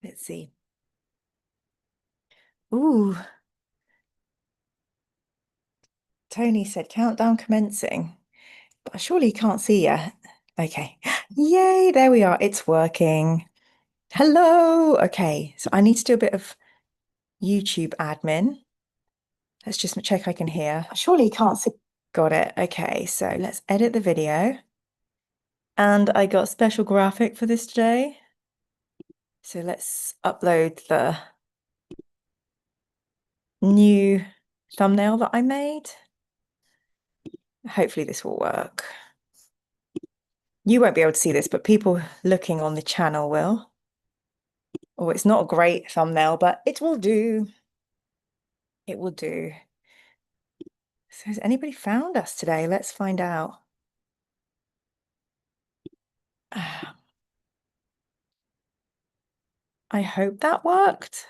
Let's see. Ooh, Tony said countdown commencing, but surely you can't see yet. Okay. Yay, there we are. It's working. Hello. Okay, so I need to do a bit of YouTube admin. Let's just check I can hear. Surely you can't see. Got it. Okay, so let's edit the video. And I got special graphic for this today. So let's upload the new thumbnail that I made. Hopefully this will work. You won't be able to see this, but people looking on the channel will. Oh, it's not a great thumbnail, but it will do. It will do. So has anybody found us today? Let's find out. I hope that worked.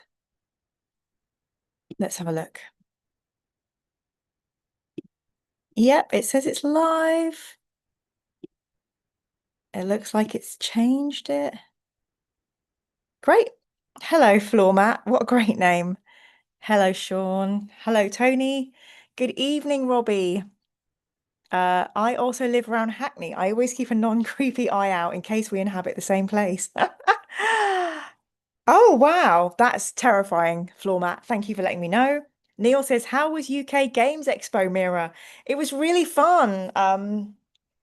Let's have a look. Yep, it says it's live. It looks like it's changed it. Great. Hello, Floor Mat. What a great name. Hello, Sean. Hello, Tony. Good evening, Robbie. I also live around Hackney. I always keep a non-creepy eye out in case we inhabit the same place. Oh, wow. That's terrifying, Floor Mat. Thank you for letting me know. Neil says, how was UK Games Expo, Mira? It was really fun.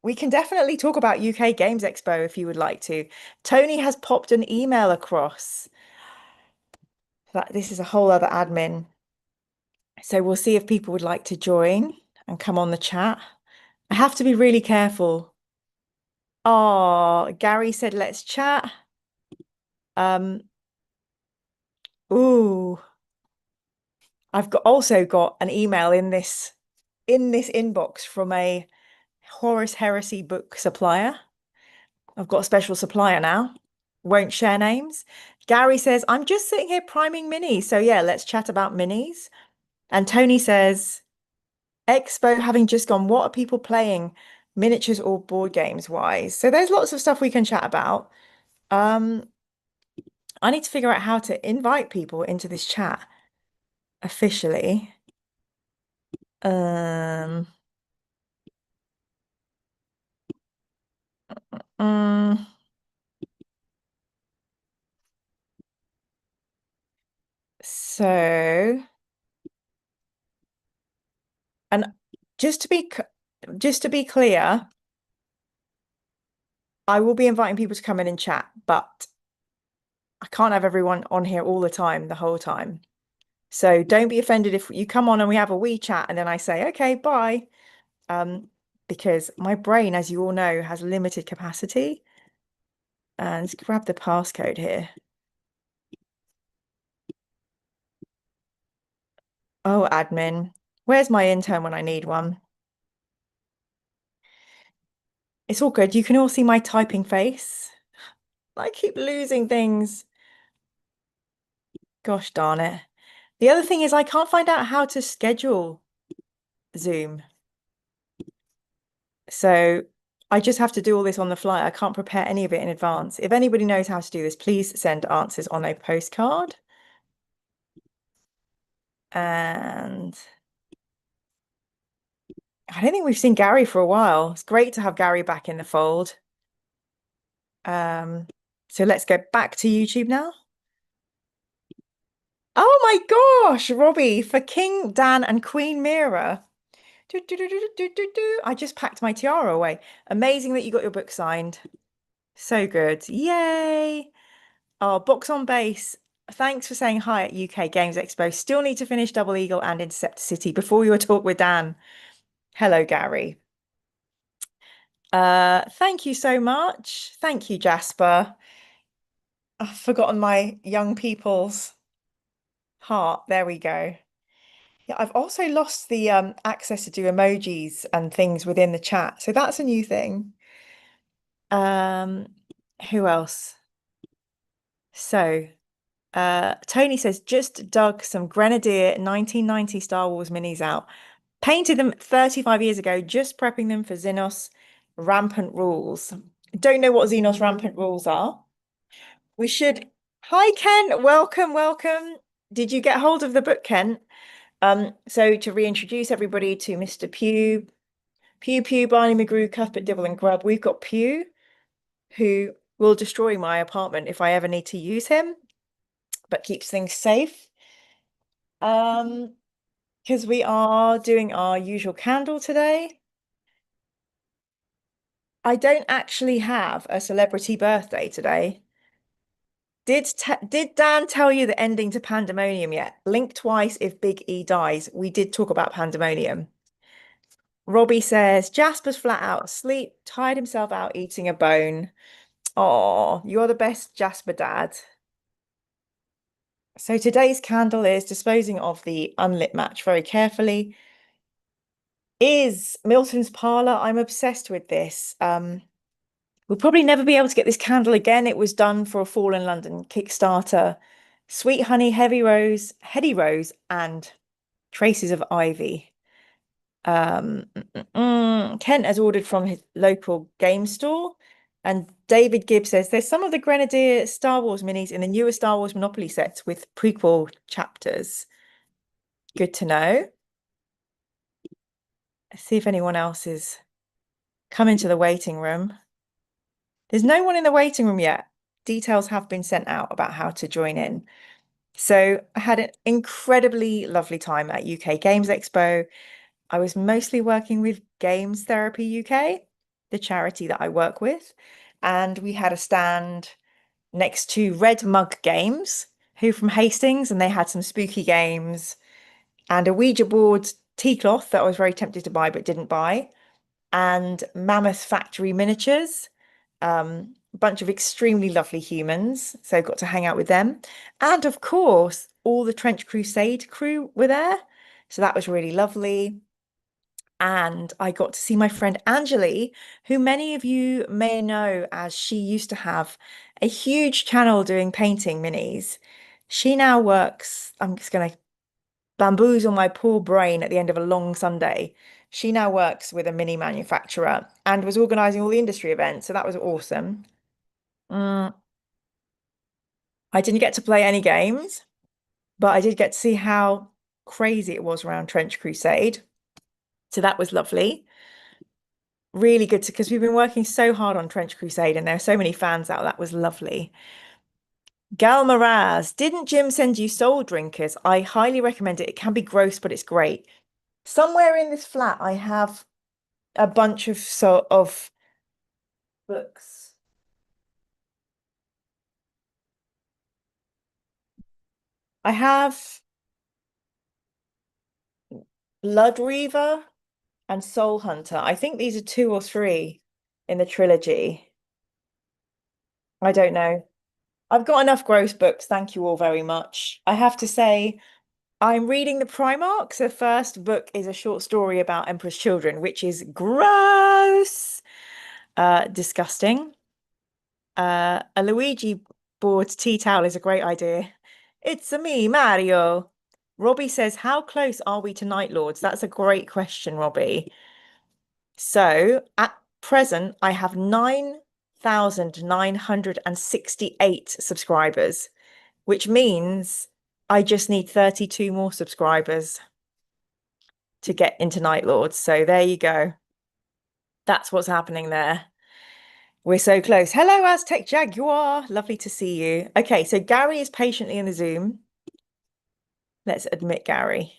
We can definitely talk about UK Games Expo if you would like to. Tony has popped an email across. That this is a whole other admin. So we'll see if people would like to join and come on the chat. I have to be really careful. Oh, Gary said, let's chat. Um, ooh, I've also got an email in this inbox from a Horus Heresy book supplier. I've got a special supplier now. Won't share names. Gary says, I'm just sitting here priming minis. So yeah, let's chat about minis. And Tony says, Expo having just gone, what are people playing, miniatures or board games wise? So there's lots of stuff we can chat about. I need to figure out how to invite people into this chat officially. Um, mm, so, and just to be just to be clear, I will be inviting people to come in and chat, but I can't have everyone on here all the time, the whole time. So don't be offended if you come on and we have a wee chat and then I say, okay, bye. Because my brain, as you all know, has limited capacity. And let's grab the passcode here. Oh, admin. Where's my intern when I need one? It's all good. You can all see my typing face. I keep losing things. Gosh darn it. The other thing is I can't find out how to schedule Zoom. So I just have to do all this on the fly. I can't prepare any of it in advance. If anybody knows how to do this, please send answers on a postcard. And I don't think we've seen Gary for a while. It's great to have Gary back in the fold. So let's go back to YouTube now. Oh my gosh, Robbie, for King Dan and Queen Mira. I just packed my tiara away. Amazing that you got your book signed. So good. Yay. Oh, Box on Base. Thanks for saying hi at UK Games Expo. Still need to finish Double Eagle and Interceptor City before your talk with Dan. Hello, Gary. Thank you so much. Thank you, Jasper. I've forgotten my young people's heart. There we go. Yeah, I've also lost the access to do emojis and things within the chat. So that's a new thing. Um, who else? So Tony says, just dug some Grenadier 1990 Star Wars minis out. Painted them 35 years ago, just prepping them for Xenos Rampant Rules. Don't know what Xenos Rampant Rules are. We should Hi, Ken. Welcome, welcome. Did you get hold of the book, Ken? So to reintroduce everybody to Mr. Pew, Pew Pew, Barney McGrew, Cuthbert Dibble and Grub, we've got Pew, who will destroy my apartment if I ever need to use him, but keeps things safe. Um, because we are doing our usual candle today. I don't actually have a celebrity birthday today. Did Dan tell you the ending to Pandemonium yet? Blink twice if Big E dies. We did talk about Pandemonium. Robbie says Jasper's flat out asleep, tired himself out eating a bone. Oh, you're the best Jasper dad. So today's candle is disposing of the unlit match very carefully. Is Milton's Parlour. I'm obsessed with this. We'll probably never be able to get this candle again. It was done for a Fall in London Kickstarter. Sweet honey, heavy rose, heady rose, and traces of ivy. Kent has ordered from his local game store. And David Gibbs says there's some of the Grenadier Star Wars minis in the newer Star Wars Monopoly sets with prequel chapters. Good to know. Let's see if anyone else is coming to the waiting room. There's no one in the waiting room yet. Details have been sent out about how to join in. So I had an incredibly lovely time at UK Games Expo. I was mostly working with Games Therapy UK, the charity that I work with. And we had a stand next to Red Mug Games, who from Hastings, and they had some spooky games and a Ouija board tea cloth that I was very tempted to buy but didn't buy, and Mammoth Factory Miniatures. A bunch of extremely lovely humans, so got to hang out with them. And of course, all the Trench Crusade crew were there. So that was really lovely. And I got to see my friend Angeli, who many of you may know as she used to have a huge channel doing painting minis. She now works, I'm just going to bamboozle my poor brain at the end of a long Sunday. She now works with a mini manufacturer and was organizing all the industry events. So that was awesome. Mm, I didn't get to play any games, but I did get to see how crazy it was around Trench Crusade. So that was lovely. Really good to, because we've been working so hard on Trench Crusade and there are so many fans out. That was lovely. Gal Maraz, didn't Jim send you Soul Drinkers? I highly recommend it. It can be gross, but it's great. Somewhere in this flat, I have a bunch of books. I have Blood Reaver and Soul Hunter. I think these are two or three in the trilogy. I don't know. I've got enough gross books. Thank you all very much. I have to say, I'm reading the Primarchs. The first book is a short story about Emperor's children, which is gross, disgusting. A Luigi board tea towel is a great idea. It's a me, Mario. Robbie says, how close are we to Night Lords? That's a great question, Robbie. So at present, I have 9,968 subscribers, which means I just need 32 more subscribers to get into Night Lords. So there you go. That's what's happening there. We're so close. Hello, Aztec Jaguar. Lovely to see you. Okay, so Gary is patiently in the Zoom. Let's admit Gary.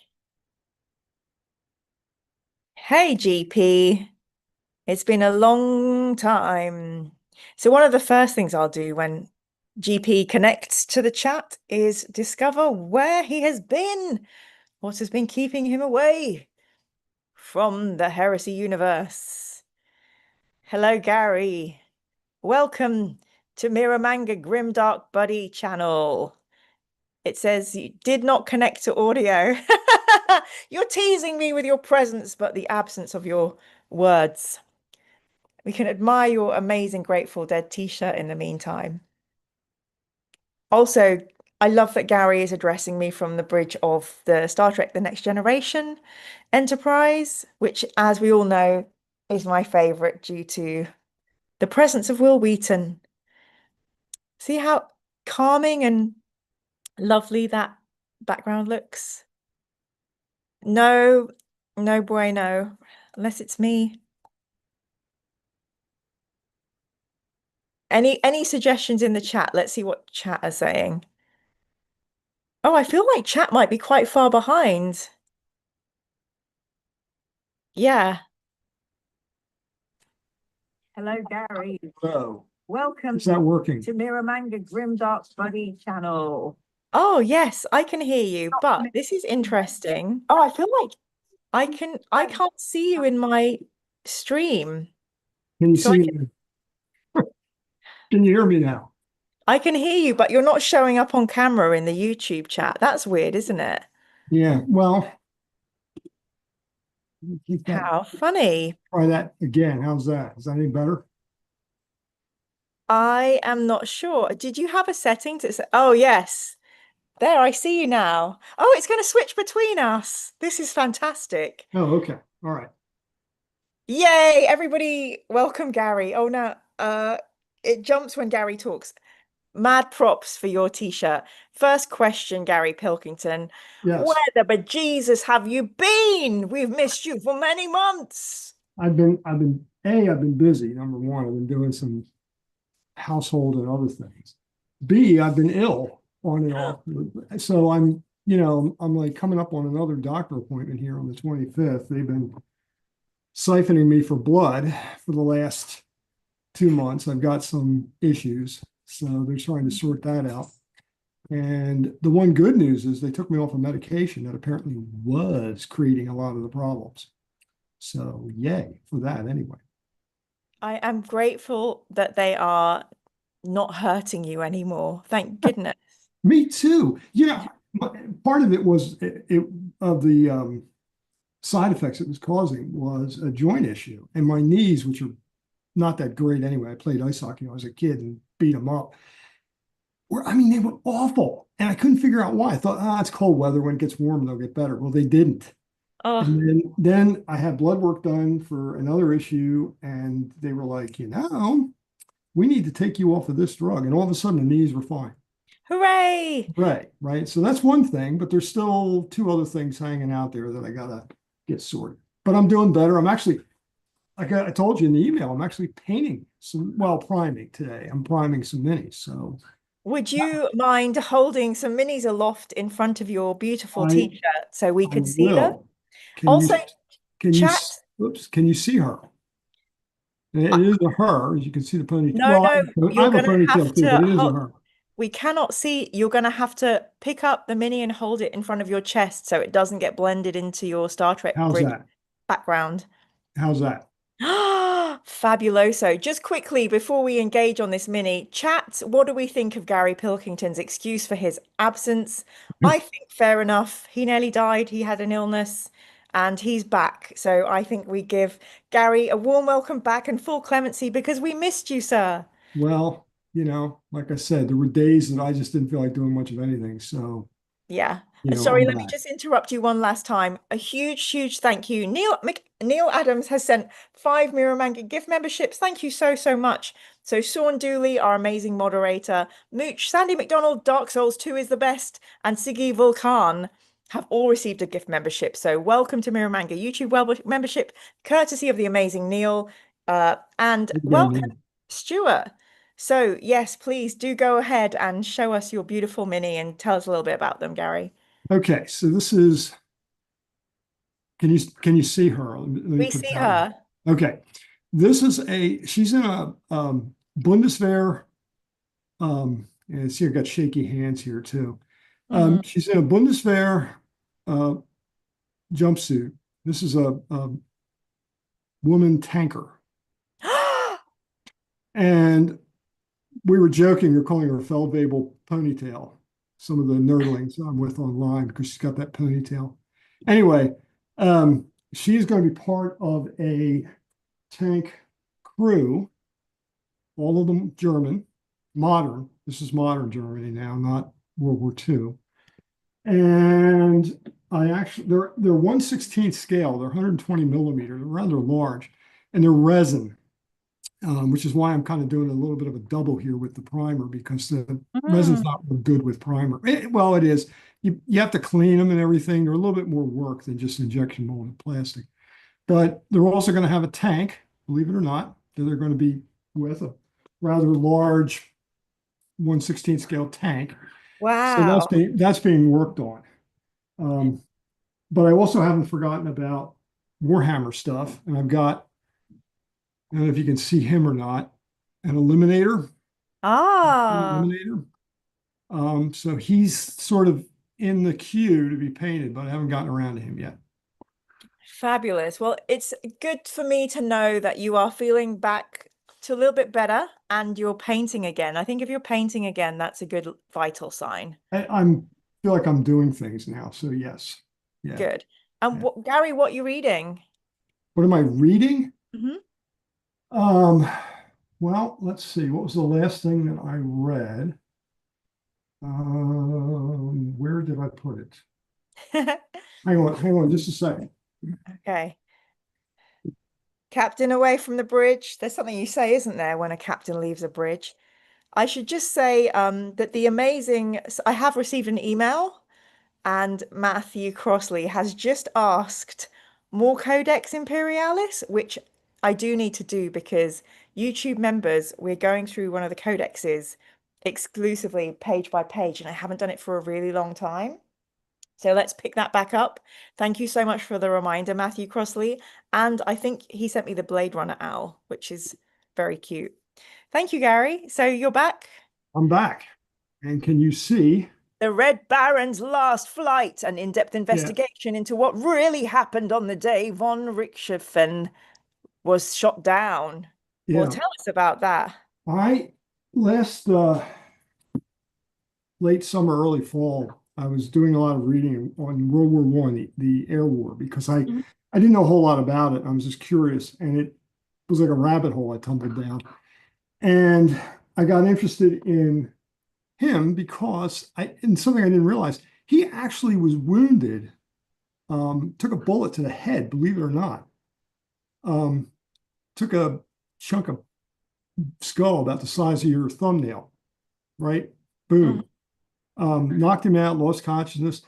Hey, GP. It's been a long time. So one of the first things I'll do when GP connects to the chat is discover where he has been. What has been keeping him away from the Heresy universe? Hello, Gary. Welcome to Mirror Manga Grimdark Buddy channel. It says you did not connect to audio. You're teasing me with your presence, but the absence of your words. We can admire your amazing Grateful Dead t-shirt in the meantime. Also, I love that Gary is addressing me from the bridge of the Star Trek The Next Generation Enterprise, which, as we all know, is my favorite due to the presence of Will Wheaton. See how calming and lovely that background looks. No, no bueno, unless it's me. Any suggestions in the chat? Let's see what chat are saying. Oh, I feel like chat might be quite far behind. Yeah. Hello, Gary. Hello. Welcome Is that working? to Mirror Manga Grimdark Buddy channel. Oh, yes, I can hear you, but this is interesting. Oh, I feel like I can't see you in my stream. Can you So see me? Can you hear me now? I can hear you, but you're not showing up on camera in the YouTube chat. That's weird, isn't it? Yeah. Well, keep that. How funny. Try that again. How's that? Is that any better? I am not sure. Did you have a setting to say? Oh, yes. There, I see you now. Oh, it's going to switch between us. This is fantastic. Oh, okay. All right. Yay, everybody, welcome Gary. Oh no, it jumps when Gary talks. Mad props for your t-shirt. First question, Gary Pilkington. Where Yes. the bejesus have you been? We've missed you for many months. I've been busy. Number one, I've been doing some household and other things. B, I've been ill on and off. So I'm like coming up on another doctor appointment here on the 25th. They've been siphoning me for blood for the last 2 months. I've got some issues, so they're trying to sort that out. And the one good news is they took me off a medication that apparently was creating a lot of the problems. So yay for that anyway. I am grateful that they are not hurting you anymore. Thank goodness. Me too. Part of it was of the side effects it was causing was a joint issue. And my knees, which are not that great anyway. I played ice hockey when I was a kid and beat them up. They were awful. And I couldn't figure out why. I thought, it's cold weather. When it gets warm, they'll get better. Well, they didn't. Oh, And then I had blood work done for another issue, and they were like, we need to take you off of this drug. And all of a sudden, the knees were fine. hooray! Right, right. So that's one thing, but there's still two other things hanging out there that I gotta get sorted. But I'm doing better. I'm actually, like I told you in the email, I'm actually painting priming today. I'm priming some minis. So Would you mind holding some minis aloft in front of your beautiful I t-shirt so we I could see them? will. Can you Also, can you chat. oops, can you see her? It is a her, as you can see the ponytail. No, no, I you're have a gonna have ponytail too, but to it is a hold. her. We cannot see. You're gonna have to pick up the mini and hold it in front of your chest so it doesn't get blended into your Star Trek How's bridge that? background. How's that? Fabuloso. Just quickly before we engage on this mini, chat, what do we think of Gary Pilkington's excuse for his absence? I think fair enough. He nearly died. He had an illness and he's back. So I think we give Gary a warm welcome back and full clemency because we missed you, sir. Well, like I said, there were days that I just didn't feel like doing much of anything. So, Yeah. Sorry, I'm let me back. just interrupt you one last time. A huge, huge thank you. Neil Adams has sent 5 Mirror Manga gift memberships. Thank you so, so much. So Sean Dooley, our amazing moderator, Mooch, Sandy McDonald, Dark Souls 2 is the best, and Siggy Vulcan have all received a gift membership. So welcome to Mirror Manga YouTube membership, courtesy of the amazing Neil. And welcome, Again, Stuart. So, yes, please do go ahead and show us your beautiful mini and tell us a little bit about them, Gary. okay, so this is. Can you see her? Let me We put it see that way. her. Okay, this is she's in a Bundeswehr. And see, I got shaky hands here too. Mhm. She's in a Bundeswehr uh, jumpsuit. This is a woman tanker, and we were joking. You're calling her Feldwebel ponytail. Some of the nerdlings I'm with online because she's got that ponytail. Anyway, she's going to be part of a tank crew. All of them German, modern. This is modern Germany now, not World War II. And they're 1/16 scale. They're 120 millimeter. They're rather large, and they're resin. which is why I'm kind of doing a little bit of a double here with the primer because the resin's Mm. not real good with primer. Well, it is. You have to clean them and everything. They're a little bit more work than just injection molded plastic. But they're also going to have a tank, believe it or not, that they're going to be with a rather large 1/16 scale tank. So Wow. that's being worked on. Um, but I also haven't forgotten about Warhammer stuff, and I've got, I don't know if you can see him or not, an Ah, eliminator. So he's sort of in the queue to be painted, but I haven't gotten around to him yet. fabulous. Well, it's good for me to know that you are feeling back to a little bit better and you're painting again. I think if you're painting again, that's a good vital sign. I'm feel like I'm doing things now. So yes, yeah, Good. And yeah. what, Gary, what you reading? What am I reading? Hmm. Um, well, let's see. What was the last thing that I read? Where did I put it? Hang on just a second. Okay. Captain away from the bridge. There's something you say, isn't there, when a captain leaves a bridge? I should just say that I have received an email and Matthew Crossley has just asked more Codex Imperialis, which I do need to do because YouTube members, we're going through one of the codexes exclusively page by page, and I haven't done it for a really long time. So let's pick that back up. Thank you so much for the reminder, Matthew Crossley. And I think he sent me the Blade Runner owl, which is very cute. Thank you, Gary. So you're back. I'm back. And can you see? The Red Baron's last flight, an in-depth Yeah, investigation into what really happened on the day von Richthofen was shot down. Well, yeah. tell us about that. I last late summer, early fall, I was doing a lot of reading on World War One, the air war, because Mhm. I didn't know a whole lot about it. I was just curious, and it was like a rabbit hole I tumbled down. And I got interested in him because in something I didn't realize, he actually was wounded, took a bullet to the head, believe it or not. Um, Took a chunk of skull about the size of your thumbnail, right? Mhm. Boom. Knocked him out, lost consciousness,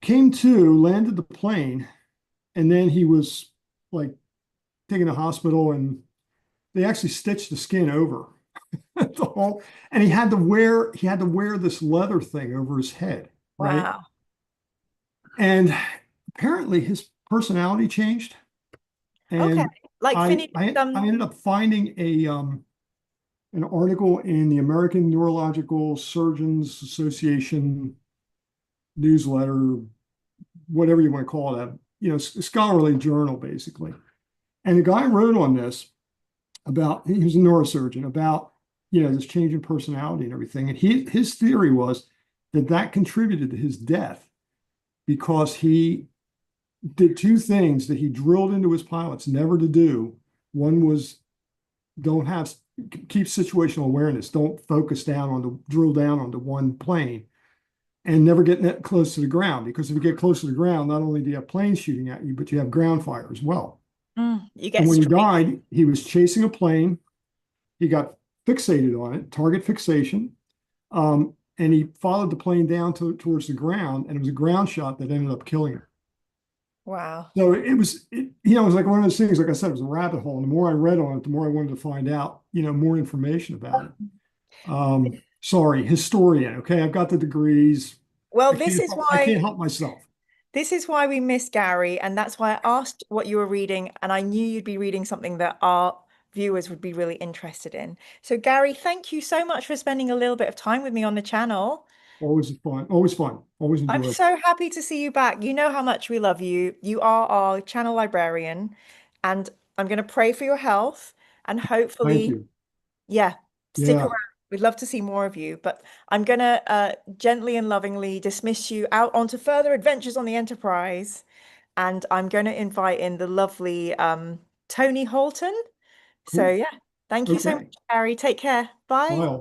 came to, landed the plane, and then he was like taken to hospital and they actually stitched the skin over the whole, and he had to wear this leather thing over his head, right? Wow. And apparently his personality changed. Okay. And Like finished I ended up finding a an article in the American Neurological Surgeons Association newsletter, whatever you want to call it, scholarly journal basically. And the guy wrote on this about, he was a neurosurgeon, about, this change in personality and everything. And his theory was that that contributed to his death because he did two things that he drilled into his pilots never to do. One was don't have keep situational awareness, don't focus down on the drill down onto one plane and never get that close to the ground because if you get close to the ground, not only do you have planes shooting at you, but you have ground fire as well. you And get when he straight. died, he was chasing a plane. He got fixated on it, target fixation, and he followed the plane down towards the ground, and it was a ground shot that ended up killing him. Wow. So it was like one of those things. Like I said, it was a rabbit hole. And the more I read on it, the more I wanted to find out, more information about it. Sorry, historian. Okay, I've got the degrees. Well, I can't help myself. this is why we miss Gary, and that's why I asked what you were reading, and I knew you'd be reading something that our viewers would be really interested in. So, Gary, thank you so much for spending a little bit of time with me on the channel. Always fun. Always fun. Always I'm enjoyable. so happy to see you back. You know how much we love you. You are our channel librarian, and I'm going to pray for your health and Thank hopefully, you. yeah, stick around. Yeah. We'd love to see more of you, but I'm going to gently and lovingly dismiss you out onto further adventures on the Enterprise. And I'm going to invite in the lovely Tony Holton. So, Cool. yeah, thank you so much, Okay. Gary. Take care. Bye. Bye.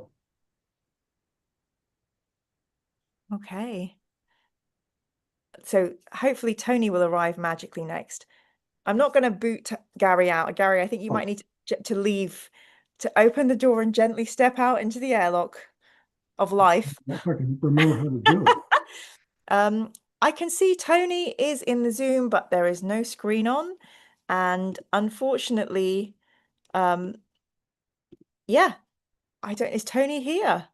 Okay. So, hopefully, Tony will arrive magically next. I'm not going to boot Gary out. Gary, I think you might Oh, need to to leave, to open the door and gently step out into the airlock of life. If I can remember how to do it. Um, I can see Tony is in the Zoom, but there is no screen on. And unfortunately, um, yeah, I don't, is Tony here?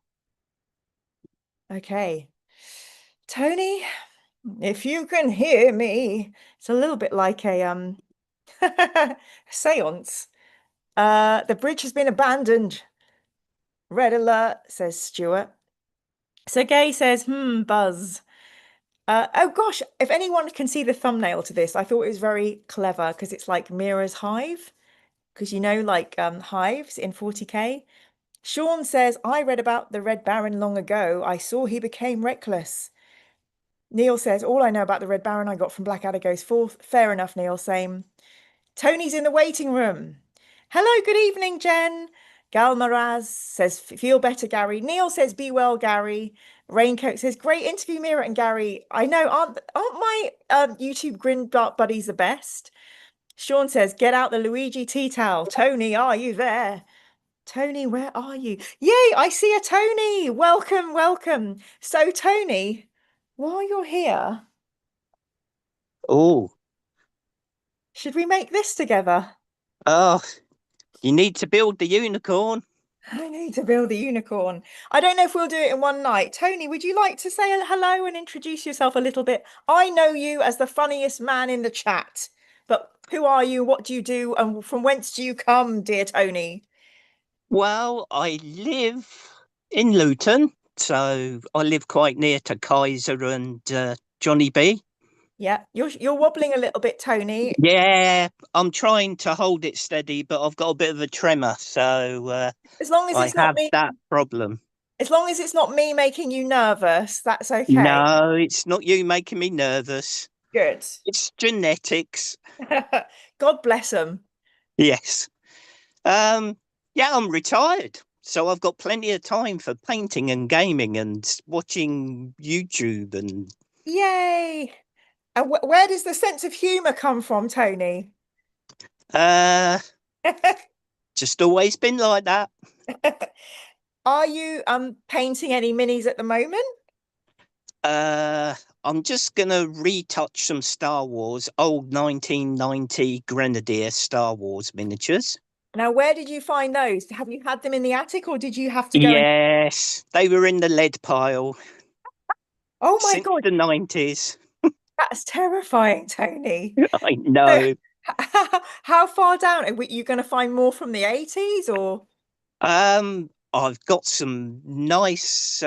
Okay. Tony, if you can hear me, it's a little bit like a seance. The bridge has been abandoned. Red alert, says Stuart. So Gay says, buzz. Oh gosh, if anyone can see the thumbnail to this, I thought it was very clever because it's like Mira's Hive, because like hives in 40K. Sean says, I read about the Red Baron long ago. I saw he became reckless. Neil says, all I know about the Red Baron I got from Blackadder goes forth. Fair enough, Neil, same. Tony's in the waiting room. Hello, good evening, Jen. Galmaraz says, feel better, Gary. Neil says, be well, Gary. Raincoat says, great interview, Mira and Gary. I know, aren't my YouTube grin buddies the best? Sean says, get out the Luigi tea towel. Tony, are you there? Tony, where are you? Yay, I see a Tony. Welcome, welcome. So, Tony, while you're here, Oh, should we make this together? oh, you need to build the unicorn. I need to build a unicorn. I don't know if we'll do it in one night. Tony, would you like to say hello and introduce yourself a little bit? I know you as the funniest man in the chat, but who are you? What do you do? And from whence do you come, dear Tony? Well, I live in Luton, so I live quite near to Kaiser and Johnny B. Yeah, you're wobbling a little bit, Tony. Yeah, I'm trying to hold it steady, but I've got a bit of a tremor, so As long as I it's not have me, that problem. as long as it's not me making you nervous, that's okay. No, it's not you making me nervous. Good. It's genetics. God bless them. Yes. Um, yeah, I'm retired. So I've got plenty of time for painting and gaming and watching YouTube and Yay. And where does the sense of humor come from, Tony? uh just always been like that. Are you painting any minis at the moment? Uh I'm just gonna retouch some Star Wars, old 1990 Grenadier Star Wars miniatures. Now, where did you find those? Have you had them in the attic or did you have to go and Yes, they were in the lead pile Oh my since God, the 90s. that's terrifying, Tony. I So, know. how far down? Are you going to find more from the 80s or I've got some nice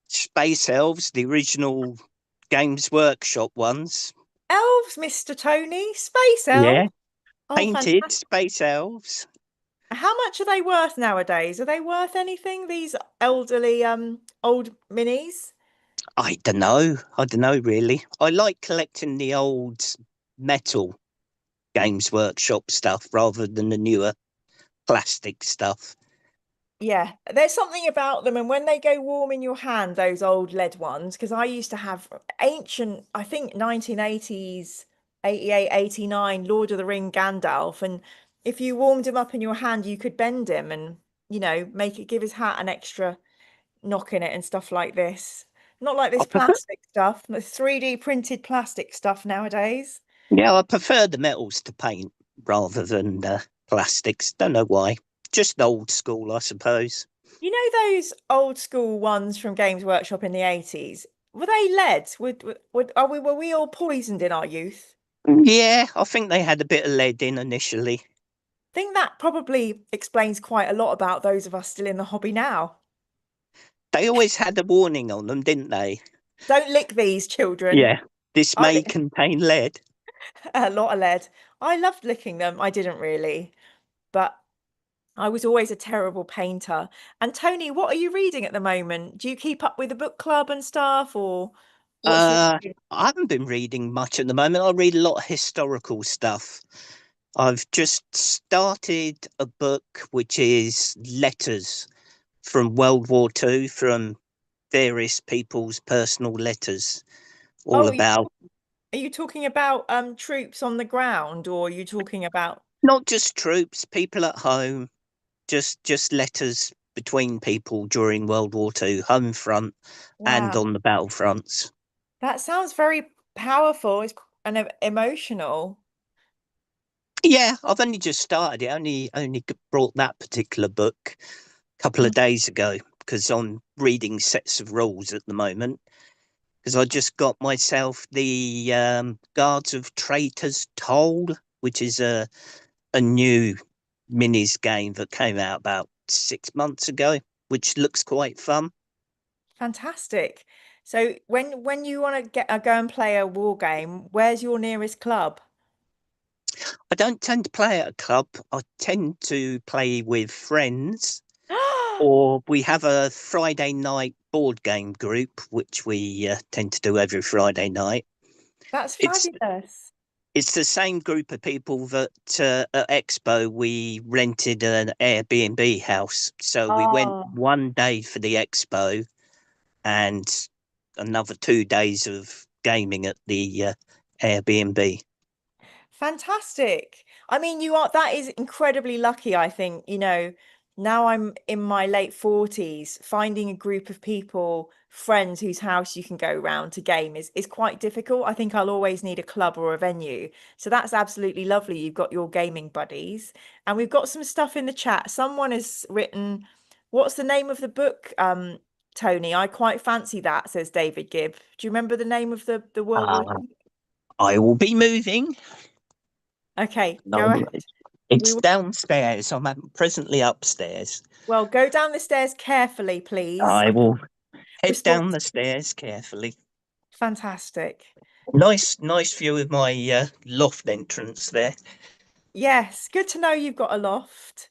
Space Elves, the original Games Workshop ones. elves, Mr. Tony? Space Yeah, elves? Oh, painted fantastic. Space Elves. How much are they worth nowadays? Are they worth anything, these elderly old minis? I don't know. I don't know really. I like collecting the old metal Games Workshop stuff rather than the newer plastic stuff. Yeah, there's something about them, and when they go warm in your hand, those old lead ones, because I used to have ancient, I think 1980s, 88, 89, Lord of the Ring Gandalf, and if you warmed him up in your hand, you could bend him and, make it give his hat an extra knock in it and stuff like this. Not like I this prefer, plastic stuff, the 3D printed plastic stuff nowadays. yeah, I prefer the metals to paint rather than plastics. Don't know why. Just old school, I suppose. You know those old school ones from Games Workshop in the 80s? Were they lead? Were we all poisoned in our youth? Yeah, I think they had a bit of lead in initially. I think that probably explains quite a lot about those of us still in the hobby now. They always had a warning on them, didn't they? Don't lick these children. Yeah, this I, may contain lead. a lot of lead. I loved licking them. I didn't really, but I was always a terrible painter. And Tony, what are you reading at the moment? Do you keep up with the book club and stuff, or what's your Uh, I haven't been reading much at the moment. I read a lot of historical stuff. I've just started a book which is letters from World War II, from various people's personal letters, all Oh, about. are you talking about troops on the ground, or are you talking about? Not just troops, people at home, just letters between people during World War Two, home front and Wow. on the battlefronts. That sounds very powerful and emotional. Yeah, I've only just started it. Only brought that particular book a couple of Mm. days ago because I'm reading sets of rules at the moment. Because I just got myself the Guards of Traitors Toll, which is a new minis game that came out about 6 months ago, which looks quite fun. Fantastic. So when you want to go and play a war game, where's your nearest club? I don't tend to play at a club. I tend to play with friends, or we have a Friday night board game group, which we tend to do every Friday night. That's It's fabulous. it's the same group of people that at Expo we rented an Airbnb house. So we went Oh, one day for the Expo and another 2 days of gaming at the Airbnb. fantastic. I mean, that is incredibly lucky, I think. Now I'm in my late 40s, finding a group of people, friends whose house you can go round to game is quite difficult. I think I'll always need a club or a venue. So that's absolutely lovely. You've got your gaming buddies. And we've got some stuff in the chat. Someone has written, what's the name of the book? Tony, I quite fancy that, says David Gibb. Do you remember the name of the World War Uh, II? I will be moving. Okay, go No, ahead. We it's will, downstairs. presently upstairs. well, go down the stairs carefully, please. I will head down Response. the stairs carefully. Fantastic. Nice view of my loft entrance there. Yes, good to know you've got a loft.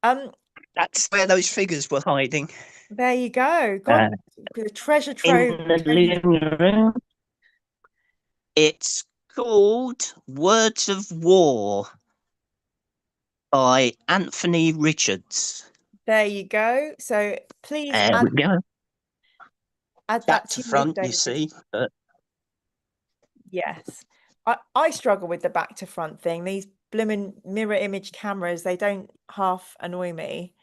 Um, That's where those figures were hiding. there you go. God, Uh, the treasure in trove. the living room. It's called Words of War by Anthony Richards. There you go. So please There we go. add that Back to to your list, front, you David. see. But Yes. I struggle with the back to front thing. These blooming mirror image cameras, they don't half annoy me.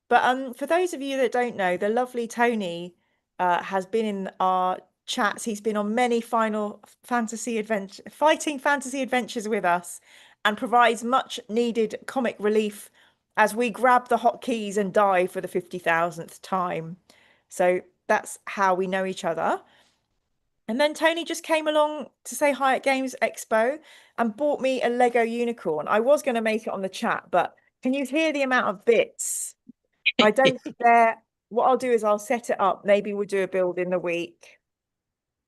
But for those of you that don't know, the lovely Tony has been in our chats. He's been on many fighting fantasy adventures with us, and provides much needed comic relief as we grab the hotkeys and die for the 50,000th time. So that's how we know each other. And then Tony just came along to say hi at Games Expo and bought me a Lego unicorn. I was going to make it on the chat, but can you hear the amount of bits? I don't think they're. What I'll do is I'll set it up. Maybe we'll do a build in the week.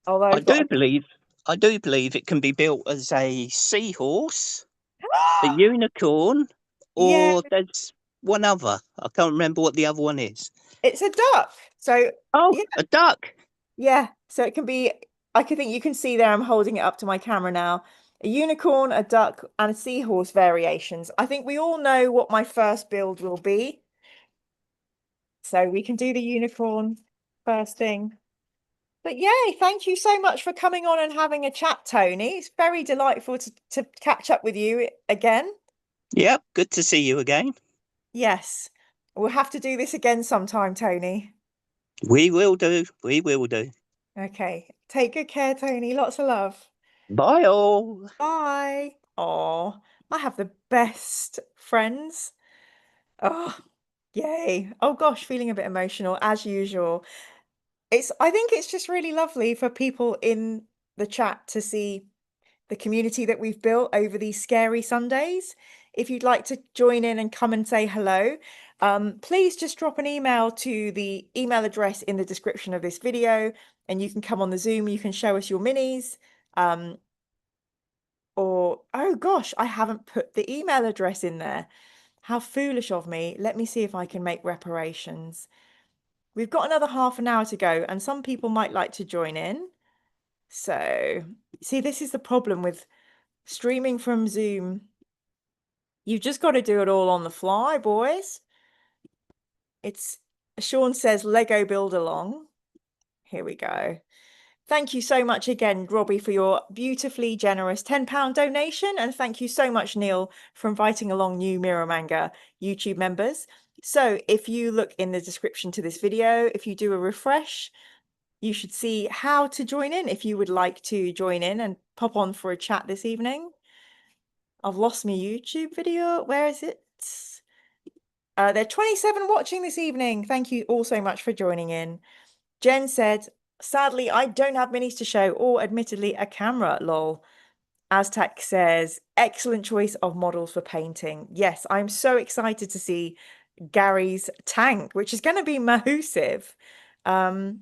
Although I I've got do believe I do believe it can be built as a seahorse, a a... unicorn, Yeah, or there's one other. I can't remember what the other one is. it's a duck. So Oh, yeah, a duck. yeah. So it can be. I can think you can see there. I'm holding it up to my camera now. A unicorn, a duck, and a seahorse variations. I think we all know what my first build will be. So we can do the unicorn first thing. But yay, thank you so much for coming on and having a chat, Tony. It's very delightful to catch up with you again. Yep, good to see you again. Yes, we'll have to do this again sometime, Tony. We will do. We will do. Okay, take good care, Tony. Lots of love. Bye all. Bye. Oh, I have the best friends. Oh, yay. Oh gosh, feeling a bit emotional as usual. I think it's just really lovely for people in the chat to see the community that we've built over these scary Sundays. If you'd like to join in and come and say hello, please just drop an email to the email address in the description of this video, and you can come on the Zoom. You can show us your minis. Or, oh gosh, I haven't put the email address in there. How foolish of me. Let me see if I can make reparations. We've got another half an hour to go, and some people might like to join in. So, see, this is the problem with streaming from Zoom. You've just got to do it all on the fly, boys. It's Sean says Lego build along. Here we go. Thank you so much again, Robbie, for your beautifully generous £10 donation. And thank you so much, Neil, for inviting along new Mirror Manga YouTube members. So if you look in the description to this video, if you do a refresh, you should see how to join in if you would like to join in and pop on for a chat this evening. I've lost my YouTube video. Where is it? There are 27 watching this evening. Thank you all so much for joining in. Jen said, sadly, I don't have minis to show or admittedly a camera, lol. Aztec says, excellent choice of models for painting. Yes, I'm so excited to see Gary's tank, which is going to be massive. Raincoast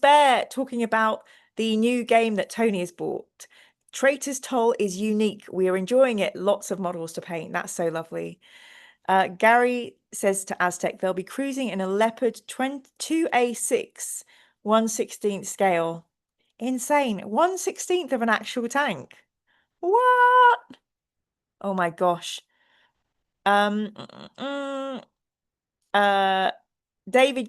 Bear talking about the new game that Tony has bought. Traitor's Toll is unique. We are enjoying it. Lots of models to paint. That's so lovely. Gary says to Aztec, they'll be cruising in a Leopard 2A6, 1/16th scale. Insane. 1/16th of an actual tank. What? Oh my gosh. David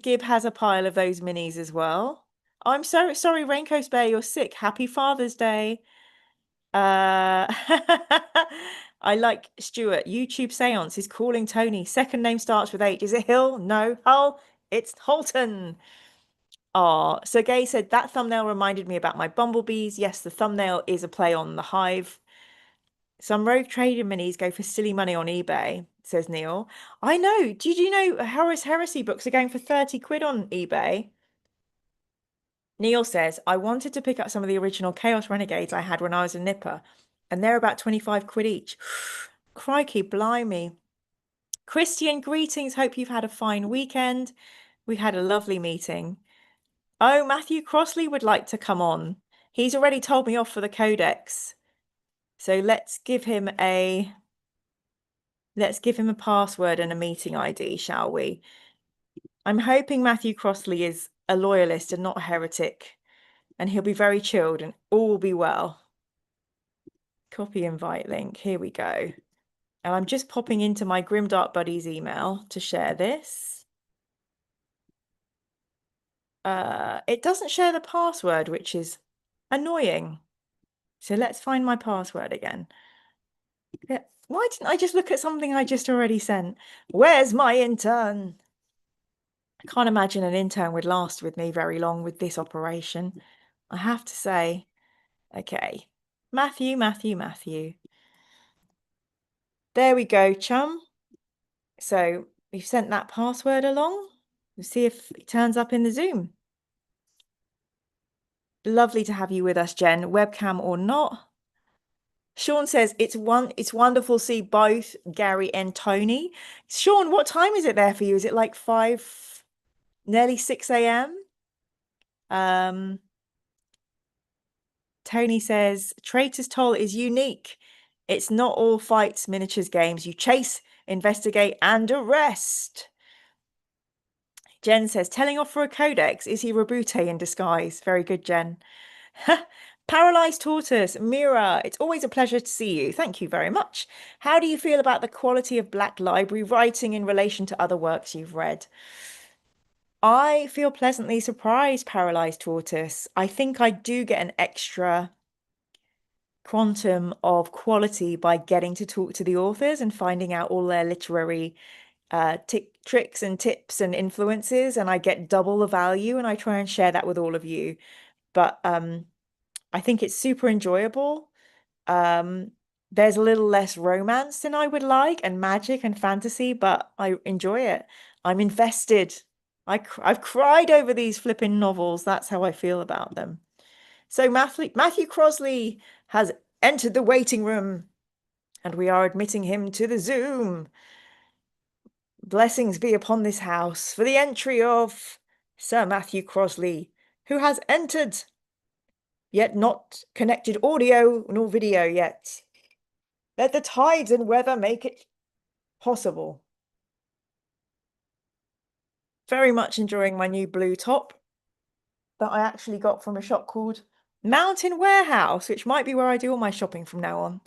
Gibb has a pile of those minis as well. I'm so sorry, Raincoast Bear, you're sick. Happy Father's Day. I like Stuart. YouTube Seance is calling Tony. Second name starts with H. Is it Hill? No. Hull? It's Holton. Oh, Sergey said that thumbnail reminded me about my bumblebees. Yes, the thumbnail is a play on the Hive. Some Rogue Trader minis go for silly money on eBay, says Neil. I know. Did you know Horus Heresy books are going for 30 quid on eBay? Neil says, I wanted to pick up some of the original Chaos Renegades I had when I was a nipper, and they're about 25 quid each. Crikey, blimey. Christian, greetings. Hope you've had a fine weekend. We had a lovely meeting. Oh, Matthew Crossley would like to come on. He's already told me off for the codex. So let's give him a password and a meeting ID, shall we? I'm hoping Matthew Crossley is a loyalist and not a heretic, and he'll be very chilled and all will be well. Copy invite link. Here we go. And I'm just popping into my Grimdark Buddies email to share this. It doesn't share the password, which is annoying. So let's find my password again. Yeah. Why didn't I just look at something I just already sent? Where's my intern? I can't imagine an intern would last with me very long with this operation. I have to say. Okay. Matthew. There we go, chum. So we've sent that password along. We'll see if it turns up in the Zoom. Lovely to have you with us, Jen, webcam or not. Sean says it's wonderful to see both Gary and Tony. Sean, what time is it there for you? Is it like 5, nearly 6 a.m.? Tony says Traitor's Toll is unique. It's not all fights, miniatures games. You chase, investigate, and arrest. Jen says, telling off for a codex. Is he Rabute in disguise? Very good, Jen. Paralyzed Tortoise, Mira, it's always a pleasure to see you. Thank you very much. How do you feel about the quality of Black Library writing in relation to other works you've read? I feel pleasantly surprised, Paralyzed Tortoise. I think I do get an extra quantum of quality by getting to talk to the authors and finding out all their literary tricks and tips and influences, and I get double the value, and I try and share that with all of you. But I think it's super enjoyable. There's a little less romance than I would like, and magic and fantasy, but I enjoy it. I'm invested. I've cried over these flipping novels. That's how I feel about them. So Matthew Crosley has entered the waiting room, and we are admitting him to the Zoom. Blessings be upon this house for the entry of Sir Matthew Crosley, who has entered, yet not connected audio nor video yet. Let the tides and weather make it possible. Very much enjoying my new blue top that I actually got from a shop called Mountain Warehouse, which might be where I do all my shopping from now on.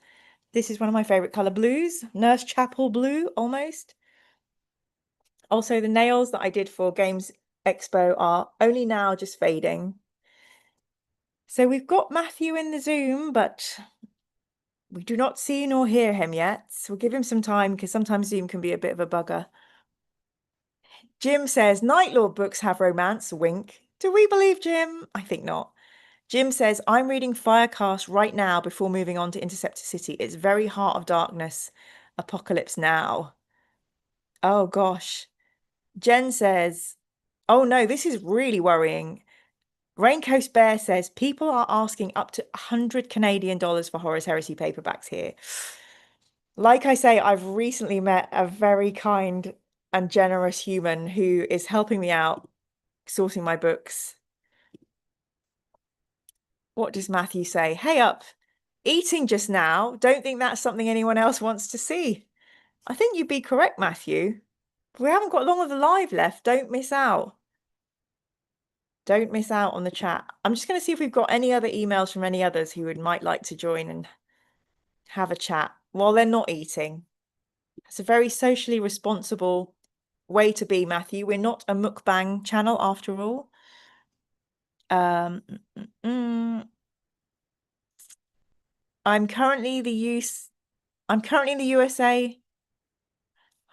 This is one of my favorite color blues, Nurse Chapel blue almost. Also, the nails that I did for Games Expo are only now just fading. So we've got Matthew in the Zoom, but we do not see nor hear him yet. So we'll give him some time because sometimes Zoom can be a bit of a bugger. Jim says, Night Lord books have romance, wink. Do we believe Jim? I think not. Jim says, I'm reading Firecast right now before moving on to Interceptor City. It's very Heart of Darkness, Apocalypse Now. Oh gosh. Jen says, oh no, this is really worrying. Raincoast Bear says, people are asking up to 100 Canadian dollars for Horus Heresy paperbacks here. Like I say, I've recently met a very kind and generous human who is helping me out sourcing my books. What does Matthew say? Hey up, eating just now. Don't think that's something anyone else wants to see. I think you'd be correct, Matthew. We haven't got long of the live left. Don't miss out. Don't miss out on the chat. I'm just going to see if we've got any other emails from any others who might like to join and have a chat while they're not eating. It's a very socially responsible way to be, Matthew. We're not a mukbang channel after all. I'm currently in the USA.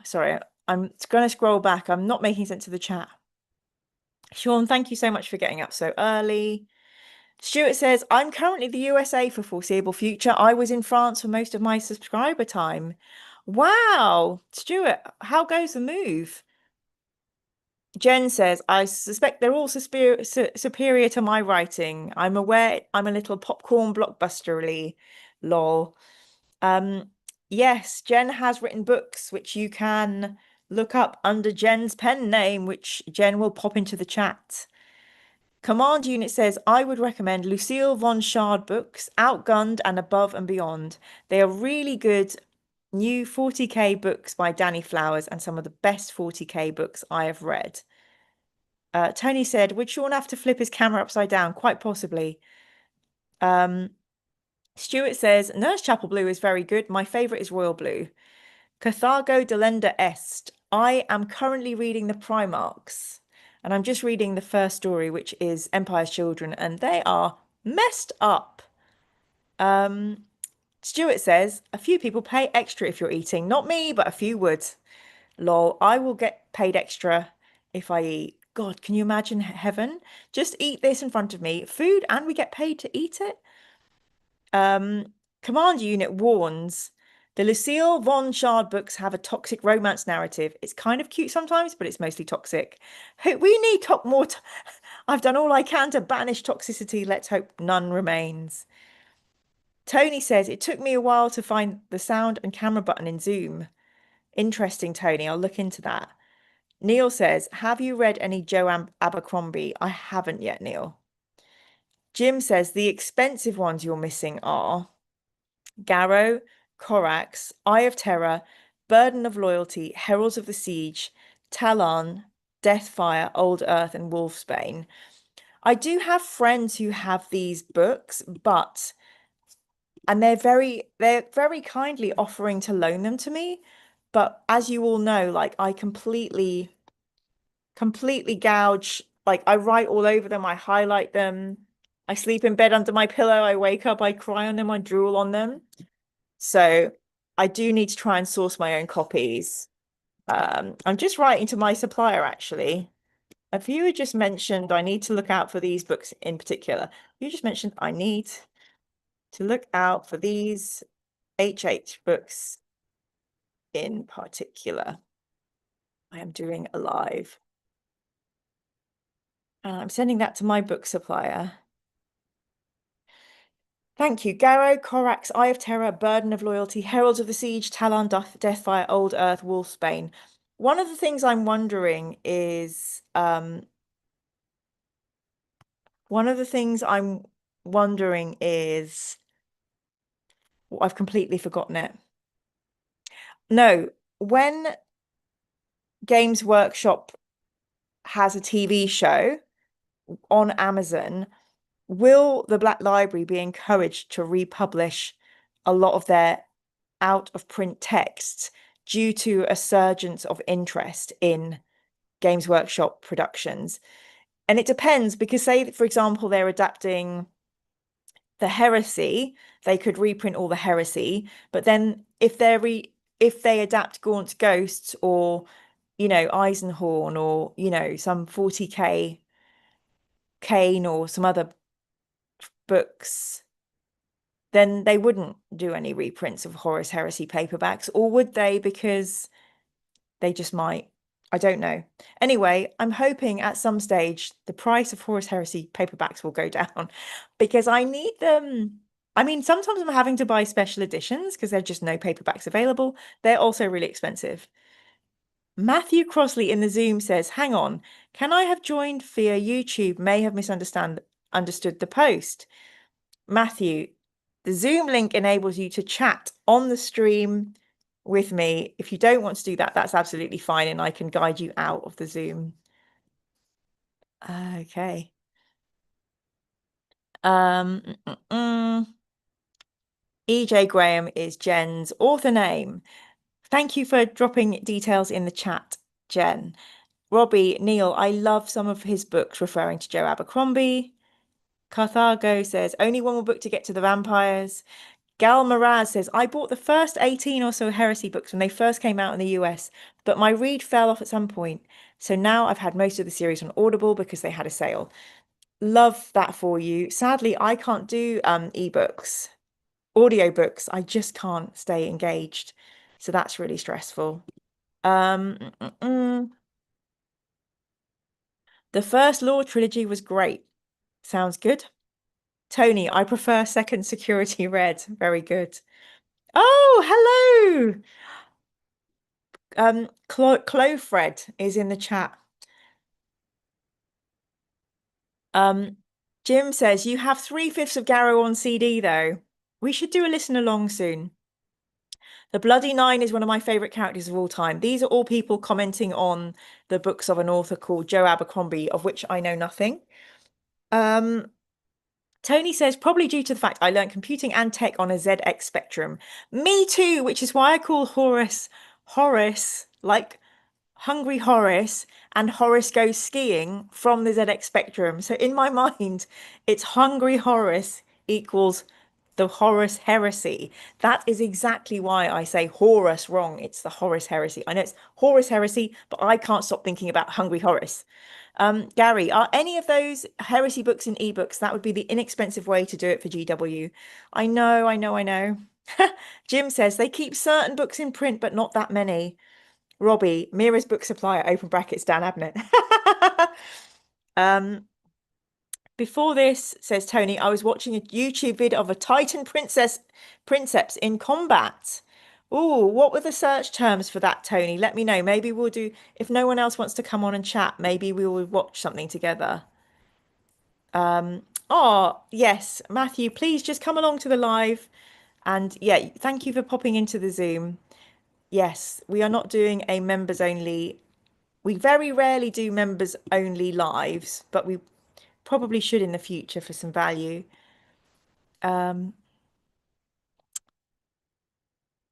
Sorry, I'm going to scroll back. I'm not making sense of the chat. Sean, thank you so much for getting up so early. Stuart says, I'm currently the USA for foreseeable future. I was in France for most of my subscriber time. Wow, Stuart, how goes the move? Jen says, I suspect they're all superior to my writing. I'm aware I'm a little popcorn blockbusterly. Lol. Yes, Jen has written books which you can look up under Jen's pen name, which Jen will pop into the chat. Command Unit says, I would recommend Lucille von Schad books, Outgunned and Above and Beyond. They are really good new 40k books by Danny Flowers and some of the best 40k books I have read. Tony said, would Sean have to flip his camera upside down? Quite possibly. Stuart says, Nurse Chapel Blue is very good. My favourite is Royal Blue. Cathargo Delenda Est. I am currently reading the Primarchs. And I'm just reading the first story, which is Empire's Children, and they are messed up. Stuart says, a few people pay extra if you're eating. Not me, but a few would. Lol, I will get paid extra if I eat. God, can you imagine heaven? Just eat this in front of me. Food, and we get paid to eat it? Command Unit warns, the Lucille von Schad books have a toxic romance narrative. It's kind of cute sometimes, but it's mostly toxic. We need more. I've done all I can to banish toxicity. Let's hope none remains. Tony says, it took me a while to find the sound and camera button in Zoom. Interesting, Tony. I'll look into that. Neil says, have you read any Joe Abercrombie? I haven't yet, Neil. Jim says, the expensive ones you're missing are Garrow, Corax, Eye of Terror, Burden of Loyalty, Heralds of the Siege, Talon, Deathfire, Old Earth, and Wolfsbane. I do have friends who have these books, and they're very kindly offering to loan them to me. But as you all know, like I completely gouge, like I write all over them, I highlight them, I sleep in bed under my pillow, I wake up, I cry on them, I drool on them. So I do need to try and source my own copies. I'm just writing to my supplier actually. A viewer just mentioned I need to look out for these books in particular. You just mentioned I need to look out for these HH books in particular. I am doing a live. And I'm sending that to my book supplier. Thank you. Garrow, Corax, Eye of Terror, Burden of Loyalty, Heralds of the Siege, Talon, Deathfire, Old Earth, Wolfsbane. One of the things I'm wondering is, I've completely forgotten it. No, when Games Workshop has a TV show on Amazon, will the Black Library be encouraged to republish a lot of their out of print texts due to a surgence of interest in Games Workshop productions? And it depends because say, for example, they're adapting the heresy, they could reprint all the heresy, but then if they adapt Gaunt's Ghosts or Eisenhorn or some 40k Kane or some other books, then they wouldn't do any reprints of Horus Heresy paperbacks, or would they? Because they just might. I don't know. Anyway, I'm hoping at some stage the price of Horus Heresy paperbacks will go down because I need them. I mean, sometimes I'm having to buy special editions because there's just no paperbacks available. They're also really expensive. Matthew Crossley in the Zoom says, hang on, can I have joined via YouTube? May have understood the post. Matthew, the Zoom link enables you to chat on the stream with me. If you don't want to do that, that's absolutely fine, and I can guide you out of the Zoom. Okay. EJ Graham is Jen's author name. Thank you for dropping details in the chat, Jen. Robbie, Neil, I love some of his books referring to Joe Abercrombie. Carthago says, only one more book to get to the vampires. Gal Maraz says, I bought the first 18 or so heresy books when they first came out in the US, but my read fell off at some point. So now I've had most of the series on Audible because they had a sale. Love that for you. Sadly, I can't do ebooks, audiobooks. I just can't stay engaged. So that's really stressful. The first Law trilogy was great. Sounds good. Tony, I prefer Second Security Red. Very good. Oh, hello. Clofred is in the chat. Jim says, you have 3/5 of Garrow on CD, though. We should do a listen along soon. The Bloody Nine is one of my favorite characters of all time. These are all people commenting on the books of an author called Joe Abercrombie, of which I know nothing. Tony says, probably due to the fact I learned computing and tech on a ZX Spectrum. Me too, which is why I call Horace, like Hungry Horace, and Horace Goes Skiing from the ZX Spectrum. So in my mind, it's Hungry Horace equals the Horus Heresy. That is exactly why I say Horus wrong. It's the Horus Heresy. I know it's Horus Heresy, but I can't stop thinking about Hungry Horace. Gary, are any of those heresy books in ebooks? That would be the inexpensive way to do it for GW. I know. Jim says they keep certain books in print, but not that many. Robbie, Mira's book supplier, open brackets, Dan Abnett. Before this, says Tony, I was watching a YouTube vid of a Titan princeps in combat. Oh, what were the search terms for that, Tony? Let me know. Maybe we'll do, if no one else wants to come on and chat, maybe we will watch something together. Oh, yes, Matthew, please just come along to the live. And yeah, thank you for popping into the Zoom. Yes, we are not doing a members only. We very rarely do members only lives, but we probably should in the future for some value.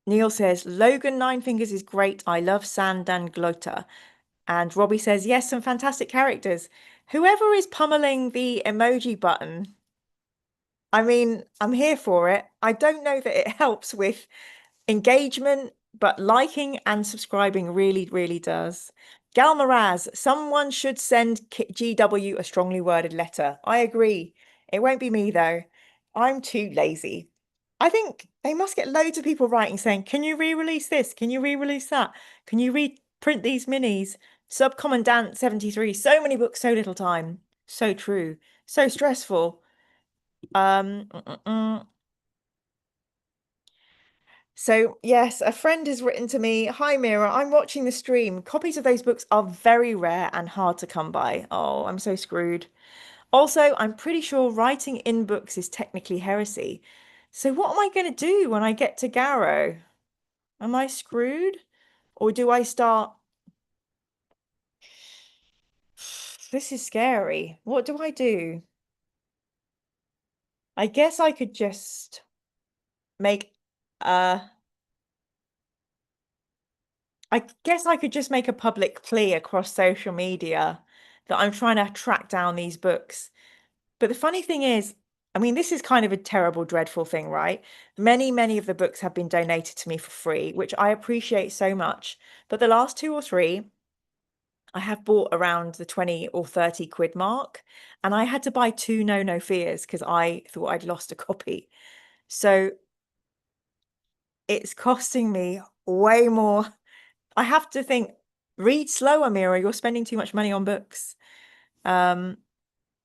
Neil says, Logan Nine Fingers is great. I love Sandan Glota. And Robbie says, yes, some fantastic characters. Whoever is pummeling the emoji button, I mean, I'm here for it. I don't know that it helps with engagement, but liking and subscribing really, really does. Gal Maraz, someone should send GW a strongly worded letter. I agree. It won't be me, though. I'm too lazy. I think they must get loads of people writing saying, can you re-release this? Can you re-release that? Can you reprint these minis? Subcommandant 73. So many books, so little time. So true. So stressful. So, yes, a friend has written to me, hi Mira, I'm watching the stream. Copies of those books are very rare and hard to come by. Oh, I'm so screwed. Also, I'm pretty sure writing in books is technically heresy. So what am I going to do when I get to Garrow? Am I screwed? Or do I start? This is scary. What do I do? I guess I could just make I guess I could just make a public plea across social media that I'm trying to track down these books. But the funny thing is, I mean, this is kind of a terrible, dreadful thing, right? Many of the books have been donated to me for free, which I appreciate so much. But the last two or three, I have bought around the 20 or 30 quid mark, and I had to buy two No Fears because I thought I'd lost a copy. So it's costing me way more. I have to think, read slower, Mira. You're spending too much money on books. Um,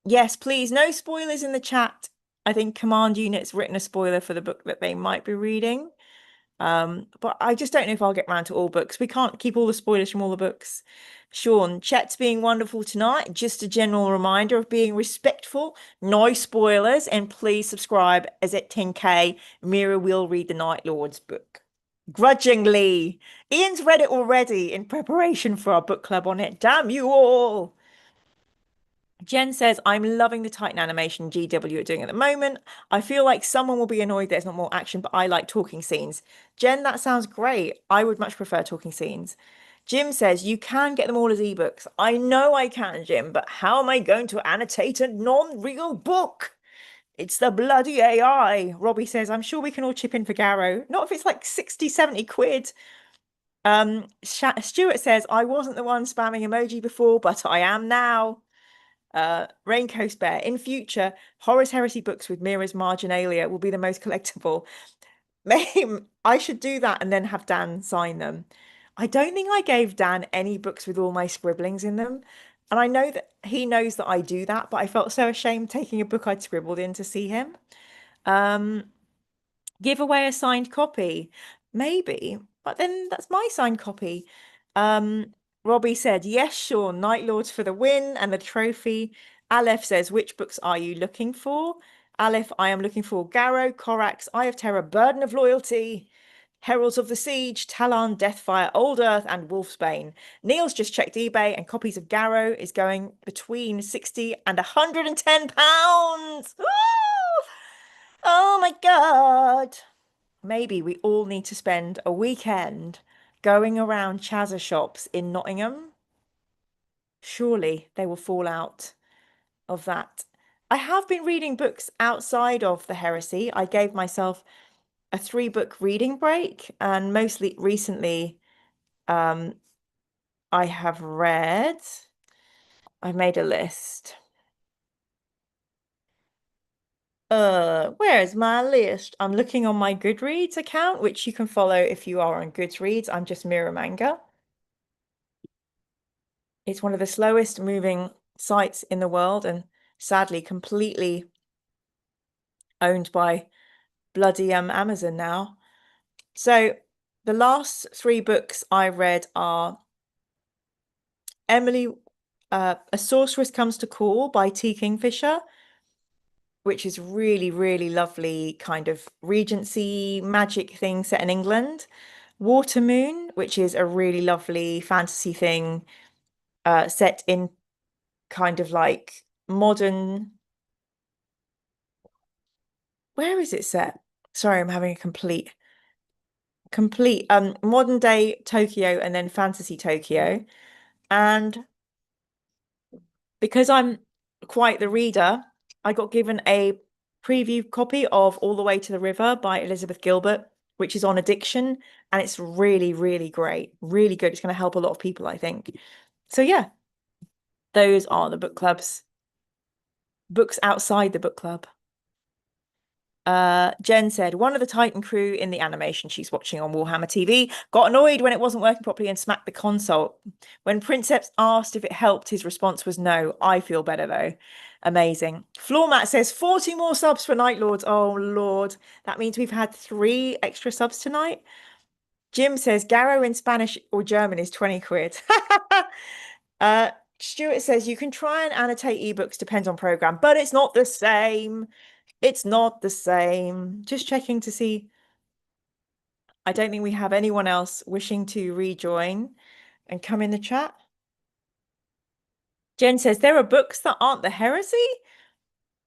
yes, please, no spoilers in the chat. I think Command Unit's written a spoiler for the book that they might be reading. But I just don't know if I'll get round to all books. We can't keep all the spoilers from all the books. Sean, chat's being wonderful tonight. Just a general reminder of being respectful, no spoilers, and please subscribe as at 10K, Mira will read the Night Lord's book. Grudgingly. Ian's read it already in preparation for our book club on it. Damn you all. Jen says, I'm loving the Titan animation GW are doing at the moment. I feel like someone will be annoyed there's not more action, but I like talking scenes. Jen, that sounds great. I would much prefer talking scenes. Jim says, you can get them all as ebooks. I know I can, Jim, but how am I going to annotate a non-real book? It's the bloody AI. Robbie says, I'm sure we can all chip in for Garrow. Not if it's like 60, 70 quid. Stuart says, I wasn't the one spamming emoji before, but I am now. Raincoast Bear, in future, Horus Heresy books with Mira's marginalia will be the most collectible. I should do that and then have Dan sign them. I don't think I gave Dan any books with all my scribblings in them. And I know that he knows that I do that, but I felt so ashamed taking a book I'd scribbled in to see him. Give away a signed copy. Maybe, but then that's my signed copy. Robbie said, yes, sure, Night Lords for the win and the trophy. Aleph says, which books are you looking for? Aleph, I am looking for Garrow, Corax, Eye of Terror, Burden of Loyalty, Heralds of the Siege, Talon, Deathfire, Old Earth, and Wolfsbane. Neil's just checked eBay and copies of Garrow is going between 60 and £110. Oh my God. Maybe we all need to spend a weekend going around Chazza shops in Nottingham. Surely they will fall out of that. I have been reading books outside of the heresy. I gave myself a 3-book reading break, and mostly recently, I have read, I've made a list. Where is my list? I'm looking on my Goodreads account, which you can follow if you are on Goodreads. I'm just Mira Manga. It's one of the slowest moving sites in the world and sadly completely owned by bloody Amazon now. So the last 3 books I read are Emily, A Sorceress Comes to Call by T. Kingfisher, which is really, really lovely kind of Regency magic thing set in England. Water Moon, which is a really lovely fantasy thing set in kind of like modern. Where is it set? Sorry, I'm having a complete modern day Tokyo and then fantasy Tokyo. And because I'm quite the reader, I got given a preview copy of All the Way to the River by Elizabeth Gilbert, which is on addiction, and it's really, really great, really good. It's going to help a lot of people, I think. So yeah, those are the book clubs. Books outside the book club. Jen said, one of the Titan crew in the animation she's watching on Warhammer TV got annoyed when it wasn't working properly and smacked the console. When Princeps asked if it helped, his response was no. I feel better though. Amazing. Floormat says 40 more subs for Night Lords. Oh Lord. That means we've had 3 extra subs tonight. Jim says Garrow in Spanish or German is 20 quid. Stuart says you can try and annotate ebooks, depends on program, but it's not the same. It's not the same. Just checking to see. I don't think we have anyone else wishing to rejoin and come in the chat. Jen says, there are books that aren't the heresy?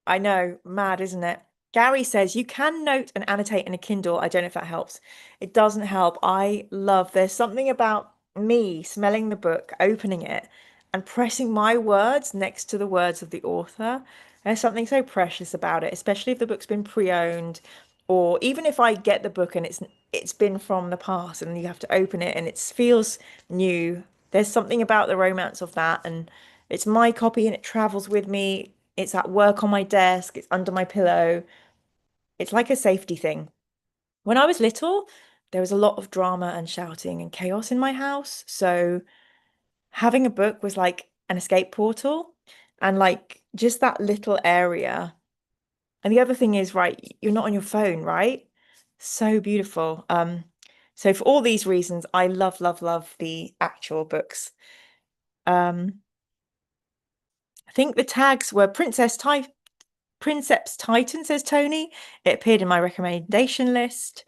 I know, mad, isn't it? Gary says, you can note and annotate in a Kindle. I don't know if that helps. It doesn't help. There's something about me smelling the book, opening it, and pressing my words next to the words of the author. There's something so precious about it, especially if the book's been pre-owned, or even if I get the book and it's been from the past and you have to open it and it feels new. There's something about the romance of that, and it's my copy and it travels with me. It's at work on my desk, it's under my pillow. It's like a safety thing. When I was little, there was a lot of drama and shouting and chaos in my house, so having a book was like an escape portal and like just that little area. And the other thing is, right, you're not on your phone, right? So beautiful. So for all these reasons, I love, love, love the actual books. Um, I think the tags were Princeps Titan, says Tony. It appeared in my recommendation list.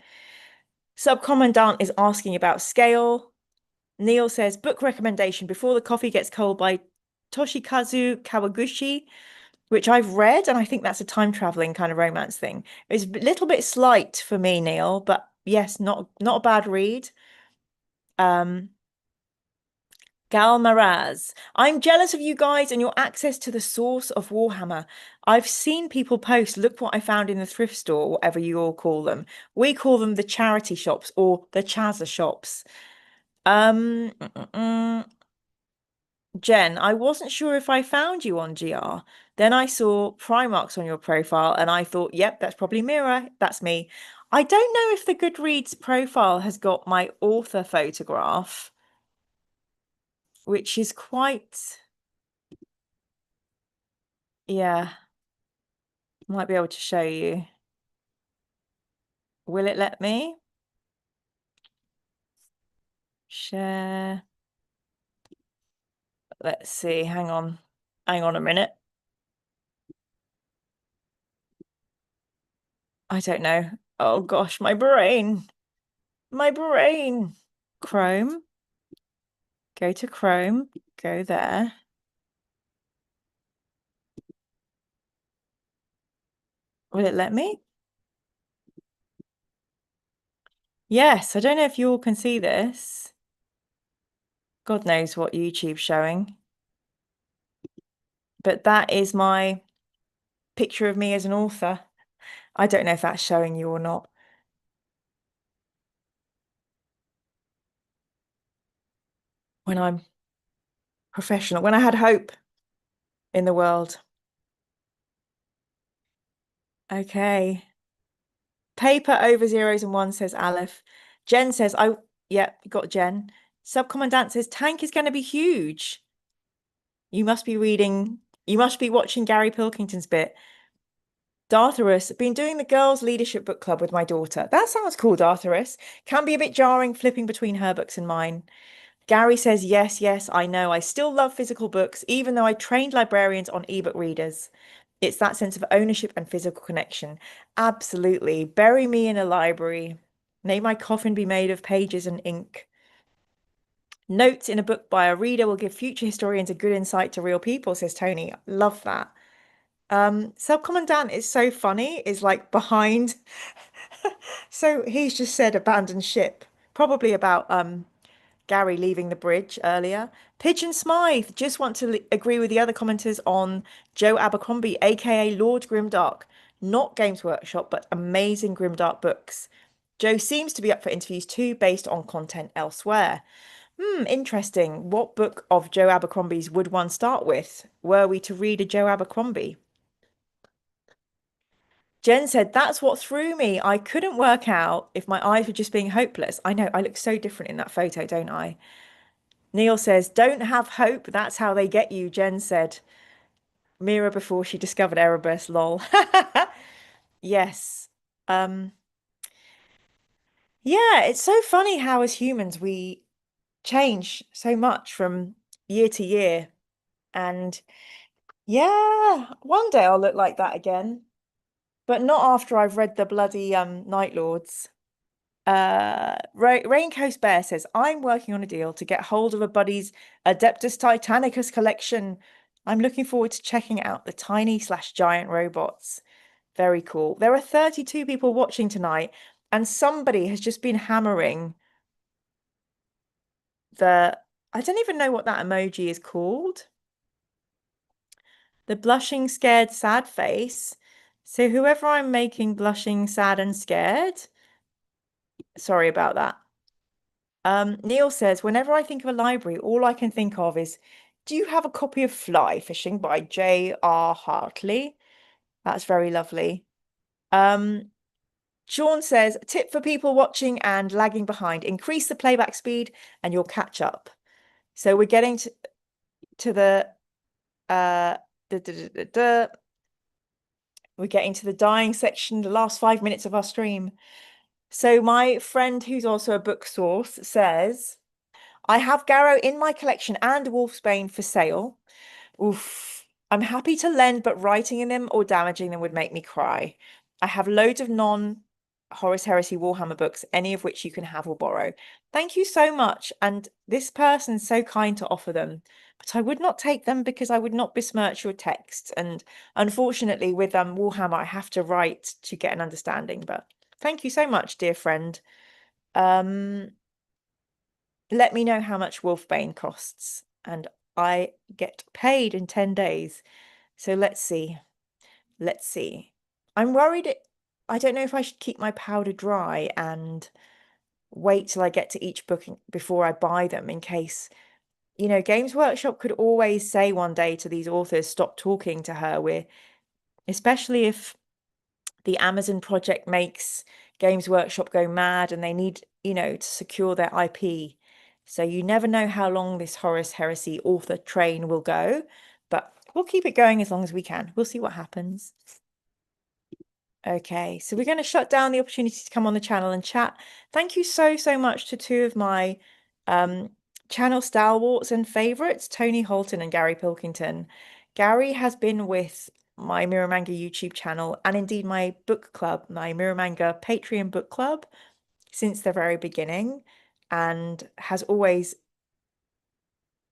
Subcommandant is asking about scale. Neil says book recommendation Before the Coffee Gets Cold by Toshikazu Kawaguchi, which I've read, and I think that's a time traveling kind of romance thing. It's a little bit slight for me, Neil, but yes, not a bad read. Um, Gal Maraz, I'm jealous of you guys and your access to the source of Warhammer. I've seen people post, look what I found in the thrift store, whatever you all call them. We call them the charity shops or the Chazza shops. Um, mm, mm, mm. Jen, I wasn't sure if I found you on GR. Then I saw Primark's on your profile and I thought, yep, that's probably Mira. That's me. I don't know if the Goodreads profile has got my author photograph, which is quite, yeah, might be able to show you. Will it let me? Share. Let's see. Hang on. Hang on a minute. I don't know. Oh gosh, my brain. My brain. Chrome. Go to Chrome. Go there. Will it let me? Yes, I don't know if you all can see this. God knows what YouTube's showing. But that is my picture of me as an author. I don't know if that's showing you or not. When I'm professional, when I had hope in the world. Okay. Paper over zeros and ones, says Aleph. Jen says, yeah, got Jen. Subcommandant says, tank is going to be huge. You must be watching Gary Pilkington's bit. Dartharus, been doing the girls' leadership book club with my daughter. That sounds cool, Dartharus. Can be a bit jarring flipping between her books and mine. Gary says, yes, yes, I know. I still love physical books, even though I trained librarians on ebook readers. It's that sense of ownership and physical connection. Absolutely. Bury me in a library. May my coffin be made of pages and ink. Notes in a book by a reader will give future historians a good insight to real people, says Tony. Love that. Subcommandant is so funny, is like behind. So he's just said abandoned ship, probably about Gary leaving the bridge earlier. Pigeon Smythe, just want to agree with the other commenters on Joe Abercrombie, aka Lord Grimdark. Not Games Workshop, but amazing Grimdark books. Joe seems to be up for interviews too, based on content elsewhere. Interesting. What book of Joe Abercrombie's would one start with? Were we to read a Joe Abercrombie? Jen said, that's what threw me. I couldn't work out if my eyes were just being hopeless. I know, I look so different in that photo, don't I? Neil says, don't have hope. That's how they get you, Jen said. Mira before she discovered Erebus, lol. Yes. Um, yeah, it's so funny how as humans we change so much from year to year. And yeah, one day I'll look like that again. But not after I've read the bloody Night Lords. Raincoast Bear says, I'm working on a deal to get hold of a buddy's Adeptus Titanicus collection. I'm looking forward to checking out the tiny/giant robots. Very cool. There are 32 people watching tonight, and somebody has just been hammering the, I don't even know what that emoji is called. The blushing, scared, sad face. So whoever I'm making blushing, sad, and scared, sorry about that. Neil says, whenever I think of a library, all I can think of is, do you have a copy of Fly Fishing by J.R. Hartley? That's very lovely. Sean says, tip for people watching and lagging behind, increase the playback speed and you'll catch up. So we're getting to the we're getting to the dying section, the last 5 minutes of our stream. So my friend, who's also a book source, says, I have Garrow in my collection and Wolfsbane for sale. Oof. I'm happy to lend, but writing in them or damaging them would make me cry. I have loads of non-Horus Heresy Warhammer books, any of which you can have or borrow. Thank you so much. And this person's so kind to offer them, but I would not take them because I would not besmirch your text. And unfortunately, with Warhammer, I have to write to get an understanding. But thank you so much, dear friend. Let me know how much Wolfbane costs, and I get paid in 10 days. So let's see. Let's see. I'm worried. I don't know if I should keep my powder dry and wait till I get to each book before I buy them in case, Games Workshop could always say one day to these authors, stop talking to her. Especially if the Amazon project makes Games Workshop go mad and they need, to secure their IP. So you never know how long this Horus Heresy author train will go, but we'll keep it going as long as we can. We'll see what happens. Okay, so we're going to shut down the opportunity to come on the channel and chat. Thank you so, so much to two of my channel stalwarts and favorites, Tony Holton and Gary Pilkington. Gary has been with my Mirror Manga YouTube channel and indeed my book club, my Mirror Manga Patreon book club, since the very beginning, and has always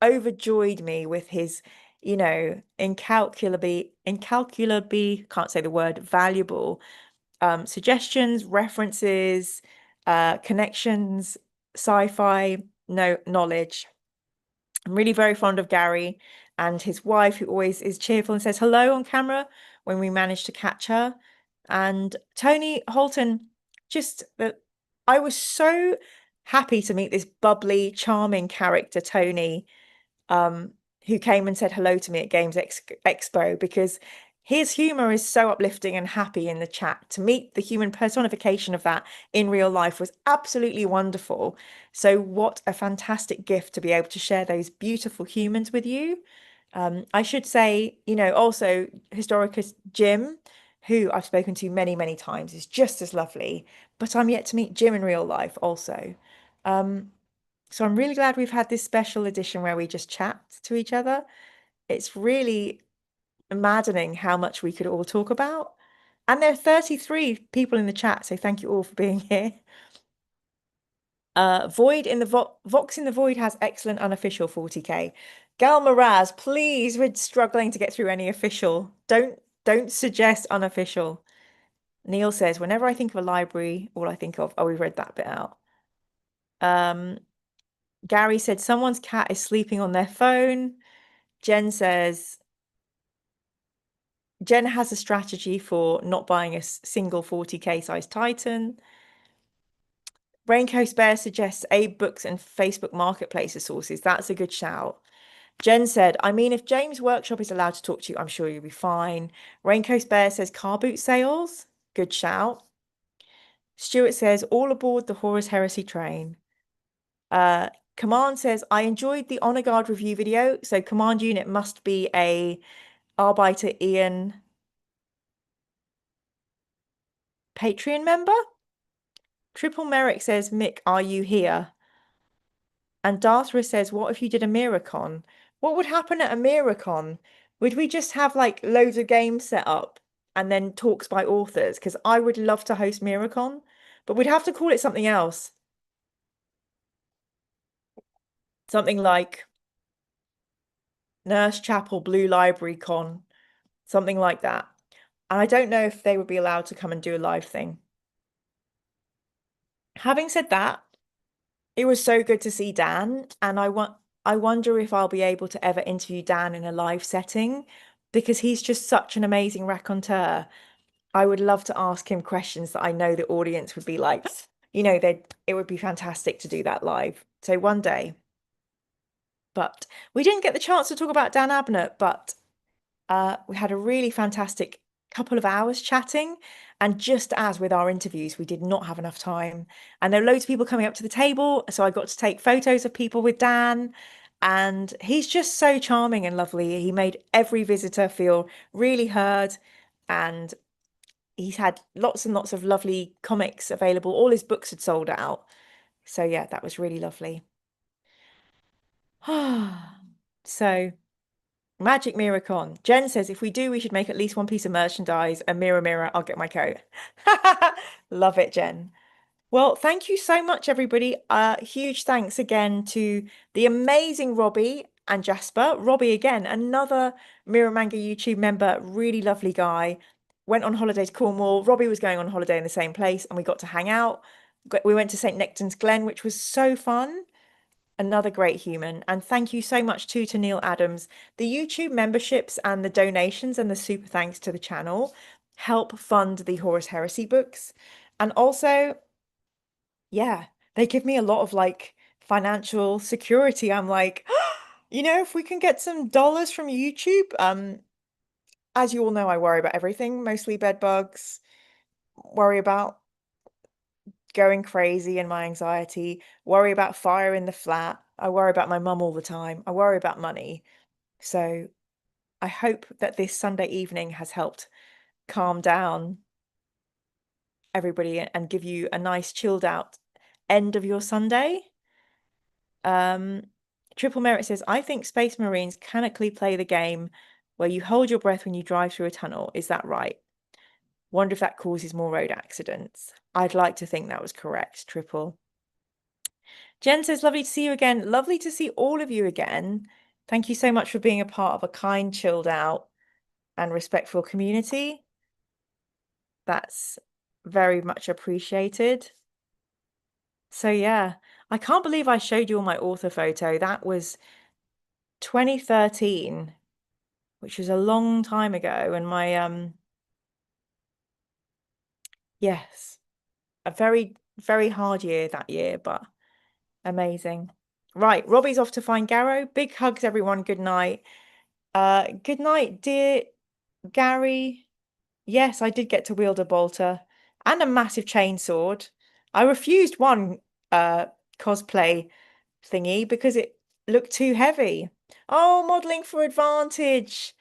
overjoyed me with his, incalculably, can't say the word, valuable suggestions, references, connections, sci-fi, knowledge. I'm really very fond of Gary and his wife, who always is cheerful and says hello on camera when we manage to catch her. And Tony Holton, I was so happy to meet this bubbly, charming character, Tony, who came and said hello to me at Games Expo, because his humor is so uplifting and happy in the chat. To meet the human personification of that in real life was absolutely wonderful. So what a fantastic gift to be able to share those beautiful humans with you. I should say, also Historicus Jim, who I've spoken to many, many times, is just as lovely, but I'm yet to meet Jim in real life also. So I'm really glad we've had this special edition where we just chat to each other. It's really maddening how much we could all talk about. And there are 33 people in the chat, so thank you all for being here. Void in the Vox in the Void has excellent unofficial 40k. Gal Miraz, please, we're struggling to get through any official. Don't suggest unofficial. Neil says, whenever I think of a library, all I think of, oh, we read that bit out. Gary said someone's cat is sleeping on their phone. Jen says, Jen has a strategy for not buying a single 40k size Titan. Raincoast Bear suggests Abe Books and Facebook Marketplace as sources. That's a good shout. Jen said, I mean, if James Workshop is allowed to talk to you, I'm sure you'll be fine. Raincoast Bear says car boot sales. Good shout. Stuart says, all aboard the Horus Heresy train. Command says, I enjoyed the Honor Guard review video, so Command Unit must be a Arbiter Ian Patreon member. Triple Merrick says, Mick, are you here? And Darthra says, what if you did a Miracon? What would happen at a Miracon? Would we just have like loads of games set up and then talks by authors? Because I would love to host Miracon, but we'd have to call it something else. Something like Nurse Chapel Blue Library Con, something like that. And I don't know if they would be allowed to come and do a live thing. Having said that, it was so good to see Dan, and I wonder if I'll be able to ever interview Dan in a live setting, because he's just such an amazing raconteur. I would love to ask him questions that I know the audience would be like, it would be fantastic to do that live. So one day. But we didn't get the chance to talk about Dan Abnett, but we had a really fantastic couple of hours chatting. And just as with our interviews, we did not have enough time. And there were loads of people coming up to the table. So I got to take photos of people with Dan. And he's just so charming and lovely. He made every visitor feel really heard. And he's had lots and lots of lovely comics available. All his books had sold out. So yeah, that was really lovely. So Magic Mirror Con. Jen says if we do, we should make at least one piece of merchandise. A mirror, mirror, I'll get my coat. Love it, Jen. Well, thank you so much, everybody. Huge thanks again to the amazing Robbie and Jasper. Robbie, again, another Mirror Manga YouTube member, really lovely guy. Went on holiday to Cornwall. Robbie was going on holiday in the same place, and we got to hang out. We went to St. Nectan's Glen, which was so fun. Another great human. And thank you so much too to Neil Adams. The YouTube memberships and the donations and the super thanks to the channel help fund the Horus Heresy books. And also, yeah, they give me a lot of like financial security. I'm like, if we can get some dollars from YouTube, as you all know, I worry about everything, mostly bed bugs, worry about going crazy and my anxiety, worry about fire in the flat. I worry about my mum all the time. I worry about money. So I hope that this Sunday evening has helped calm down everybody and give you a nice chilled out end of your Sunday. Triple Merit says, I think Space Marines canonically play the game where you hold your breath when you drive through a tunnel. Is that right? Wonder if that causes more road accidents. I'd like to think that was correct, Triple. Jen says, lovely to see you again. Lovely to see all of you again. Thank you so much for being a part of a kind, chilled out, and respectful community. That's very much appreciated. So yeah, I can't believe I showed you all my author photo. That was 2013, which was a long time ago. And my yes, a very, very hard year that year, but amazing. Right, Robbie's off to find Garrow. Big hugs, everyone. Good night. Good night, dear Gary. Yes, I did get to wield a bolter and a massive chainsword. I refused one cosplay thingy because it looked too heavy. Oh, modeling for advantage.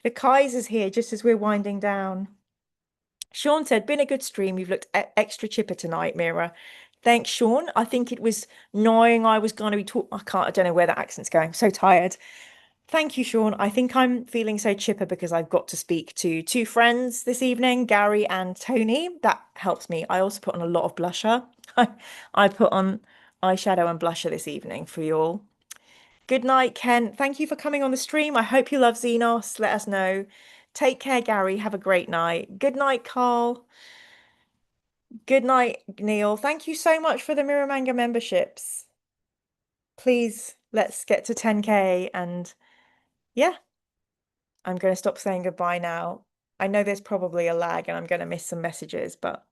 The Kaiser's here just as we're winding down. Sean said, been a good stream. You've looked extra chipper tonight, Mira. Thanks, Sean. I think it was knowing I was going to be I don't know where that accent's going. I'm so tired. Thank you, Sean. I think I'm feeling so chipper because I've got to speak to two friends this evening, Gary and Tony. That helps me. I also put on a lot of blusher. I put on eyeshadow and blusher this evening for you all. Good night, Ken. Thank you for coming on the stream. I hope you love Xenos. Let us know. Take care, Gary. Have a great night. Good night, Carl. Good night, Neil. Thank you so much for the Mirror Manga memberships. Please, let's get to 10K and yeah. I'm going to stop saying goodbye now. I know there's probably a lag and I'm going to miss some messages, but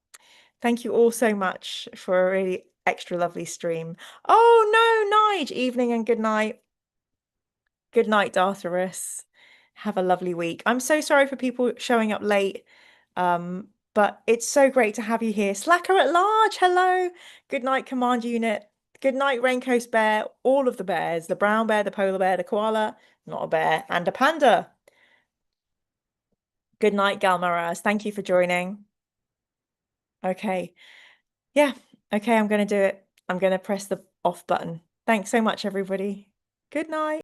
thank you all so much for a really extra lovely stream. Oh no, Nige, evening and good night. Good night, Dartharus. Have a lovely week. I'm so sorry for people showing up late, but it's so great to have you here. Slacker at large, hello. Good night, Command Unit. Good night, Raincoast Bear, all of the bears, the brown bear, the polar bear, the koala, not a bear, and a panda. Good night, Galmaraz. Thank you for joining. Okay. Yeah. Okay, I'm going to do it. I'm going to press the off button. Thanks so much, everybody. Good night.